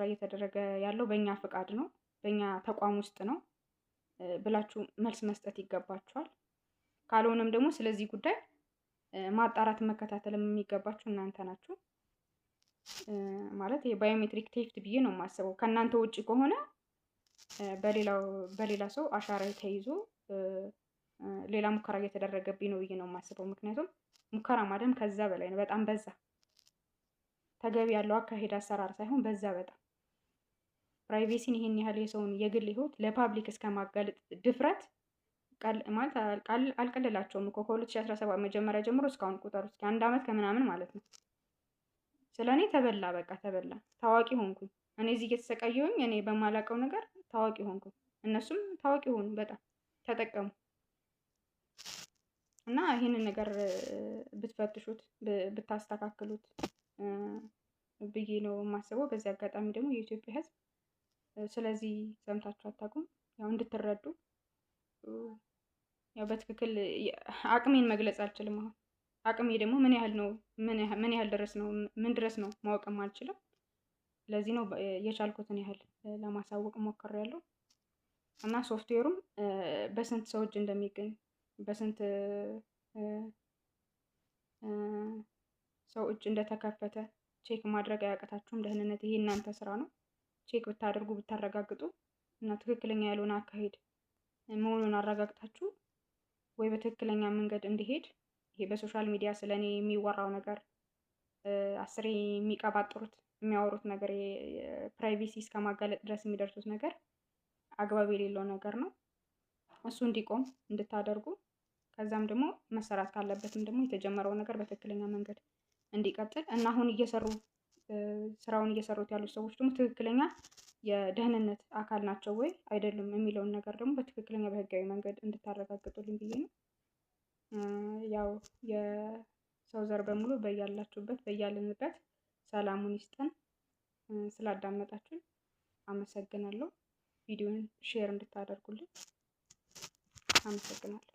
እየተደረገ ያለው በእኛ ፍቃድ ነው፣ በእኛ ተቋም ውስጥ ነው ብላችሁ መልስ መስጠት ይገባችኋል። ካልሆነም ደግሞ ስለዚህ ጉዳይ ማጣራት መከታተልም የሚገባችሁ እናንተ ናችሁ። ማለት የባዮሜትሪክ ቴፍት ብዬ ነው የማስበው። ከእናንተ ውጭ ከሆነ በሌላ ሰው አሻራ ተይዞ ሌላ ሙከራ እየተደረገብኝ ነው ብዬ ነው የማስበው። ምክንያቱም ሙከራ ማለትም ከዛ በላይ ነው፣ በጣም በዛ። ተገቢ ያለው አካሄድ አሰራር ሳይሆን በዛ በጣም ፕራይቬሲን ይሄን ያህል የሰውን የግል ህይወት ለፓብሊክ እስከማጋለጥ ድፍረት ማለት አልቀልላቸውም እኮ ከ2017 መጀመሪያ ጀምሮ እስካሁን ቁጥር እስኪ 1 ዓመት ከምናምን ማለት ነው። ስለኔ ተበላ፣ በቃ ተበላ። ታዋቂ ሆንኩኝ እኔ እዚህ እየተሰቃየሁኝ፣ እኔ በማላውቀው ነገር ታዋቂ ሆንኩኝ። እነሱም ታዋቂ ሆኑ፣ በጣም ተጠቀሙ። እና ይህንን ነገር ብትፈትሹት ብታስተካክሉት ብዬ ነው የማስበው። በዚህ አጋጣሚ ደግሞ የኢትዮጵያ ህዝብ ስለዚህ ሰምታችሁ አታውቁም፣ ያው እንድትረዱ። ያው በትክክል አቅሜን መግለጽ አልችልም። አሁን አቅሜ ደግሞ ምን ያህል ነው ምን ድረስ ነው ማወቅም አልችልም። ለዚህ ነው የቻልኩትን ያህል ለማሳወቅ ሞክሬያለሁ። እና ሶፍትዌሩም በስንት ሰው እጅ እንደሚገኝ በስንት ሰው እጅ እንደተከፈተ ቼክ ማድረግ አያቅታችሁም። ደህንነት ይሄ እናንተ ስራ ነው። ቼክ ብታደርጉ ብታረጋግጡ እና ትክክለኛ ያልሆነ አካሄድ መሆኑን አረጋግጣችሁ ወይ በትክክለኛ መንገድ እንዲሄድ፣ ይሄ በሶሻል ሚዲያ ስለኔ የሚወራው ነገር አስሬ የሚቀባጥሩት የሚያወሩት ነገር ፕራይቬሲ እስከማጋለጥ ድረስ የሚደርሱት ነገር አግባብ የሌለው ነገር ነው። እሱ እንዲቆም እንድታደርጉ፣ ከዛም ደግሞ መሰራት ካለበትም ደግሞ የተጀመረው ነገር በትክክለኛ መንገድ እንዲቀጥል እና አሁን ስራውን እየሰሩት ያሉት ሰዎች ደግሞ ትክክለኛ የደህንነት አካል ናቸው ወይ አይደሉም የሚለውን ነገር ደግሞ በትክክለኛ በህጋዊ መንገድ እንድታረጋግጡልኝ ብዬ ነው። ያው የሰው ዘር በሙሉ በያላችሁበት በያለንበት ሰላሙን ይስጠን። ስላዳመጣችሁን አመሰግናለሁ። ቪዲዮን ሼር እንድታደርጉልኝ አመሰግናለሁ።